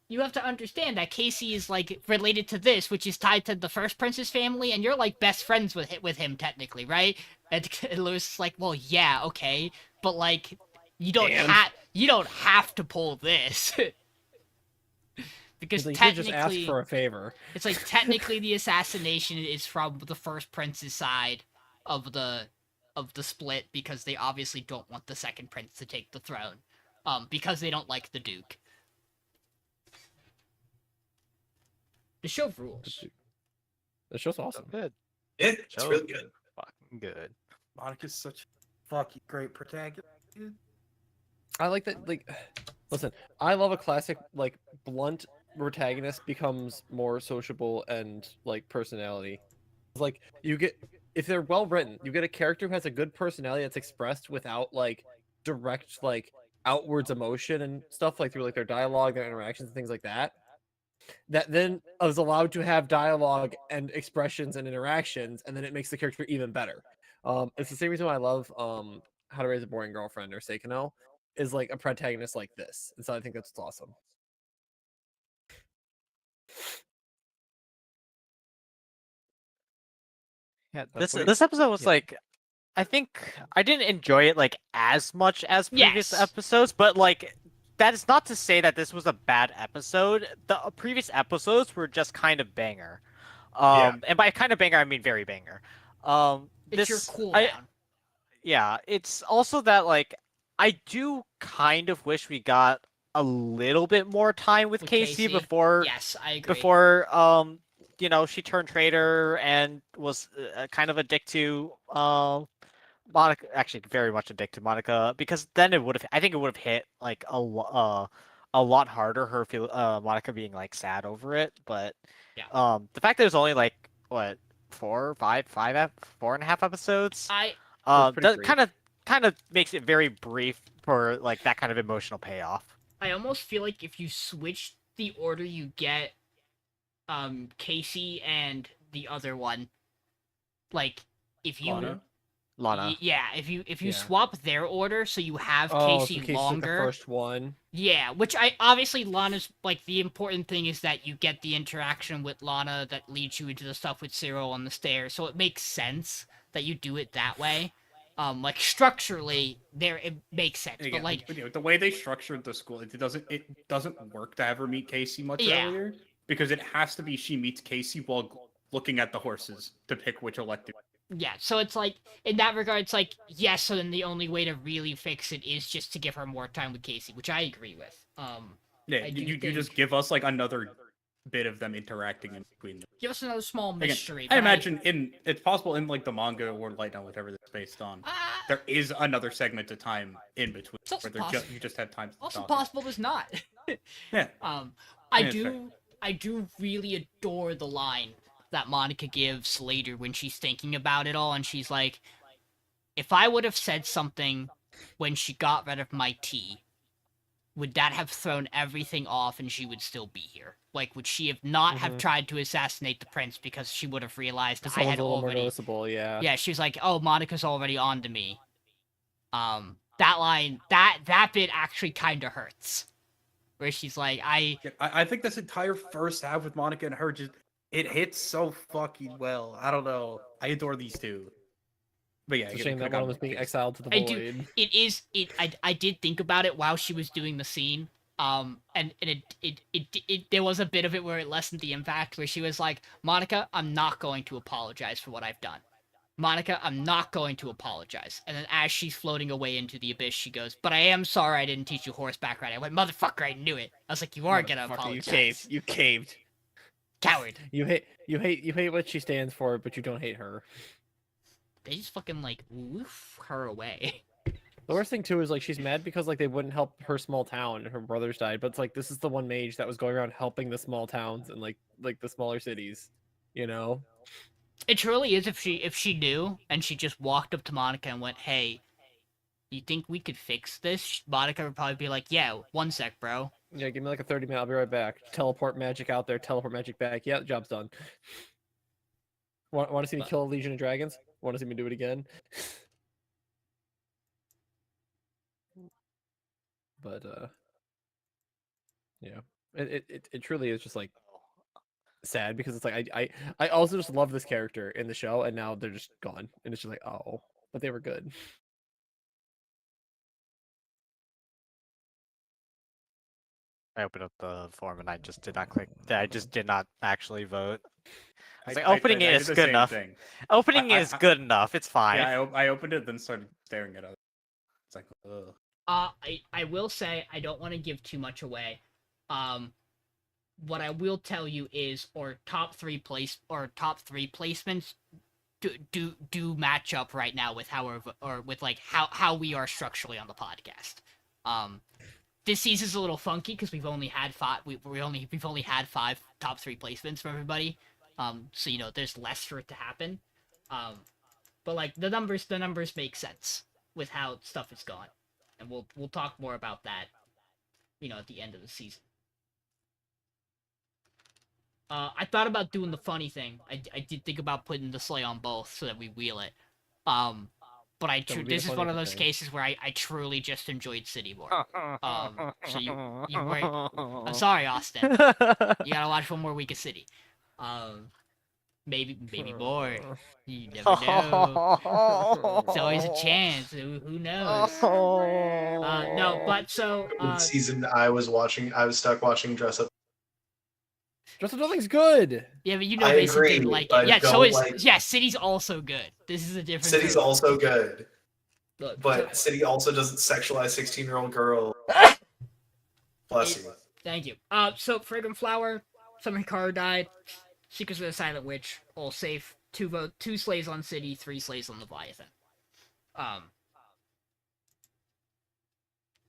you have to understand that Casey is like related to this, which is tied to the first prince's family, and you're like best friends with him technically, right? And Lewis is like, well, yeah, okay, but like you don't And? have to pull this. Because He's like, you just technically, ask for a favor. it's like technically the assassination is from the first prince's side of the split because they obviously don't want the second prince to take the throne, because they don't like the duke. The show rules. The show's awesome. Good. It's Show really good. Fucking good. Monica's such a fucking great protagonist, dude. I like that. Like, listen, I love a classic like blunt protagonist becomes more sociable and like personality. Like you get if they're well written, you get a character who has a good personality that's expressed without like direct like outwards emotion and stuff like through like their dialogue, their interactions, and things like that. That then is allowed to have dialogue and expressions and interactions, and then it makes the character even better. It's the same reason why I love How to Raise a Boring Girlfriend or Seikano is like a protagonist like this, and so I think that's awesome. Yeah, What do you- this episode was yeah. like, I think I didn't enjoy it like as much as previous Yes. episodes, but like that is not to say that this was a bad episode. The previous episodes were just kind of banger. And by kind of banger I mean very banger. It's your this cooldown. yeah, it's also that like I do kind of wish we got a little bit more time with Casey before Yes, I agree. you know, she turned traitor and was kind of a dick to Monica. Actually, very much a dick to Monica, because then I think it would have hit like a lot harder her Monica being like sad over it. But Yeah. the fact that it was only like what 4.5 episodes, I That's pretty that brief. kind of kind of makes it very brief for like that kind of emotional payoff. I almost feel like if you switch the order you get, Casey and the other one, like if you Lana? Lana. yeah, if you Yeah. swap their order so you have Oh, Casey so Casey's like the longer. first one. Yeah, which I obviously Lana's like the important thing is that you get the interaction with Lana that leads you into the stuff with Cyril on the stairs, so it makes sense that you do it that way. Like structurally, there it makes sense, Again, but like you know, the way they structured the school, it doesn't work to have her meet Casey much Yeah. earlier because it has to be she meets Casey while looking at the horses to pick which elective. yeah, so it's like in that regard, it's like yes. So then the only way to really fix it is just to give her more time with Casey, which I agree with. Yeah, I do you think- just give us like another bit of them interacting in between them. Give us another small Again, mystery. I but imagine it's possible in like the manga or light novel, whatever it's based on. Ah, There is another segment of time in between It's also where possible. you just have time to also talk. possible there's not. Yeah. I Yeah, it's fair. I do really adore the line that Monica gives later when she's thinking about it all, and she's like, "If I would have said something when she got rid of my tea, would that have thrown everything off, and she would still be here? Like, would she have not have Mhm. tried to assassinate the prince because she would have realized I Someone's had a little more already?" noticeable, yeah. Yeah, she was like, "Oh, Monica's already on to me." That line, that bit actually kind of hurts. Where she's like, I think this entire first half with Monica and her just it hits so fucking well. I don't know. I adore these two. But yeah, It's a we shame could've that one gone was being with exiled to the I do- void. I did think about it while she was doing the scene. And there was a bit of it where it lessened the impact, where she was like, "Monica, I'm not going to apologize for what I've done. Monica, I'm not going to apologize." And then as she's floating away into the abyss, she goes, "But I am sorry I didn't teach you horseback riding." I went, "Motherfucker, I knew it." I was like, "You are gonna Motherfucker, apologize." You caved. You caved. Coward. You hate what she stands for, but you don't hate her. They just fucking like woof her away. The worst thing too is like she's mad because like they wouldn't help her small town and her brothers died, but it's like this is the one mage that was going around helping the small towns and like the smaller cities, you know? It truly is if she knew and she just walked up to Monica and went, "Hey, you think we could fix this?" Monica would probably be like, "Yeah, 1 sec, bro." Yeah, give me like a 30-minute, I'll be right back. Teleport magic out there, teleport magic back. Yeah, the job's done. Want to see me kill a legion of dragons? Want to see me do it again? But yeah, it truly is just like sad because it's like I also just love this character in the show, and now they're just gone, and it's just like, oh, but they were good. I opened up the form and I just did not click. I just did not actually vote. I was like, I opening it did is the good same enough. thing. Opening I- is good enough. It's fine. Yeah, I opened it, then started staring at it. It's like, ugh. I will say I don't want to give too much away. What I will tell you is our top three placements do match up right now with how we are structurally on the podcast. This season's a little funky because we've only had five. We've only had 5 top 3 placements for everybody. So you know there's less for it to happen. But like the numbers make sense with how stuff is going, and we'll talk more about that, you know, at the end of the season. I thought about doing the funny thing. I did think about putting the sleigh on both so that we wheel it. But That would be this the is one of funny those thing. cases where I truly just enjoyed City more. So you weren't. I'm sorry, Austin. You gotta watch one more week of City. Maybe more. You never know. It's always a chance. Who knows? No, but so In season, I was stuck watching Dress Up. Dress Up Nothing's good. yeah, but you know I Mason agree, didn't like but it. Yeah, so don't is like- yeah. City's also good. This is a different. City's thing. also good, Look, but City also doesn't sexualize 16-year-old girl. Bless you. Thank you. So Fragrant Flower, some Hikaru died. Secrets of the Silent Witch, all safe. 2 slays on City, 3 slays on Leviathan.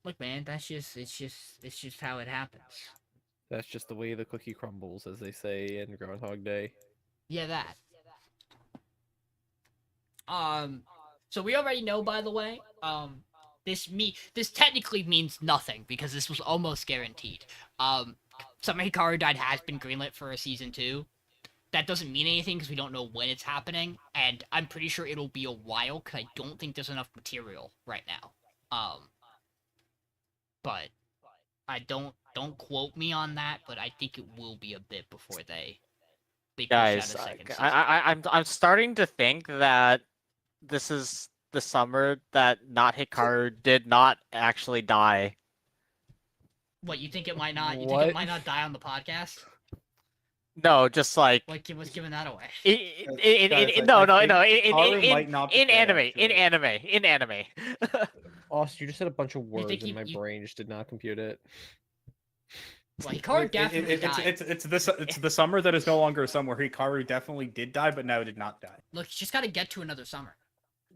Look, man, it's just how it happens. That's just the way the cookie crumbles, as they say in Groundhog Day. Yeah, that. So we already know, by the way, this technically means nothing because this was almost guaranteed. Summer Hikaru Died has been greenlit for a season 2. That doesn't mean anything because we don't know when it's happening, and I'm pretty sure it'll be a while because I don't think there's enough material right now. But I don't quote me on that, but I think it will be a bit before they push out a Guys, second season. I'm starting to think that this is the summer that not Hikaru did not actually die. What, you think it might not? You think What? it might not die on the podcast? No, just like Like, it was giving that away. no, I in might not be dead, anime. Austin, you just said a bunch of words think and my brain just did not compute it. Well, Hikaru definitely died. It's the summer that is no longer a summer where Hikaru definitely did die, but now did not die. Look, you just gotta get to another summer.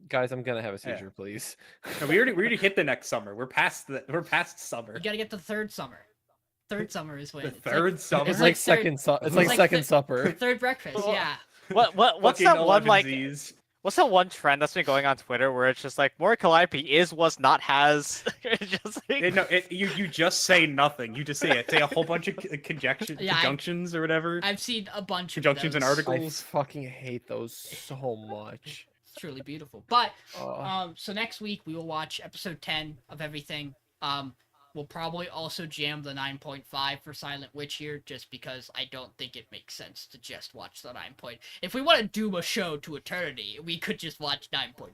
Guys, I'm gonna have a seizure, please. No, we already hit the next summer. We're past summer. You gotta get to the third summer. Third summer is when The it's third like, summer. It's like like second it's like like second the- supper. third breakfast. Well, Yeah. What's Fucking that one like? 11Zs. What's that one trend that's been going on Twitter where it's just like more Calliope is, was, not, has. It's just like... You just say nothing. You just say it. Say a whole bunch of conjunctions or whatever. I've seen a bunch of Conjunctions and those. articles. I fucking hate those so much. It's truly beautiful. But Uh, so next week we will watch episode 10 of everything. We'll probably also jam the 9.5 for Silent Witch here, just because I don't think it makes sense to just watch the 9. If we want to doom a show to eternity, we could just watch 9.5.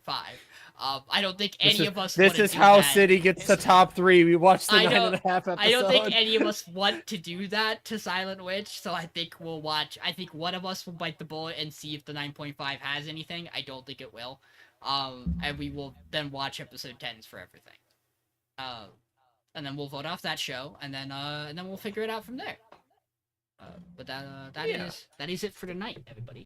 I don't think any of us. This wanna is do how that. City gets the top 3. We watched the I 9.5 episode. I don't think any of us want to do that to Silent Witch, so I think we'll watch. I think one of us will bite the bullet and see if the 9.5 has anything. I don't think it will. And we will then watch episode 10s for everything. And then we'll vote off that show, and then we'll figure it out from there. But that is it for tonight, everybody.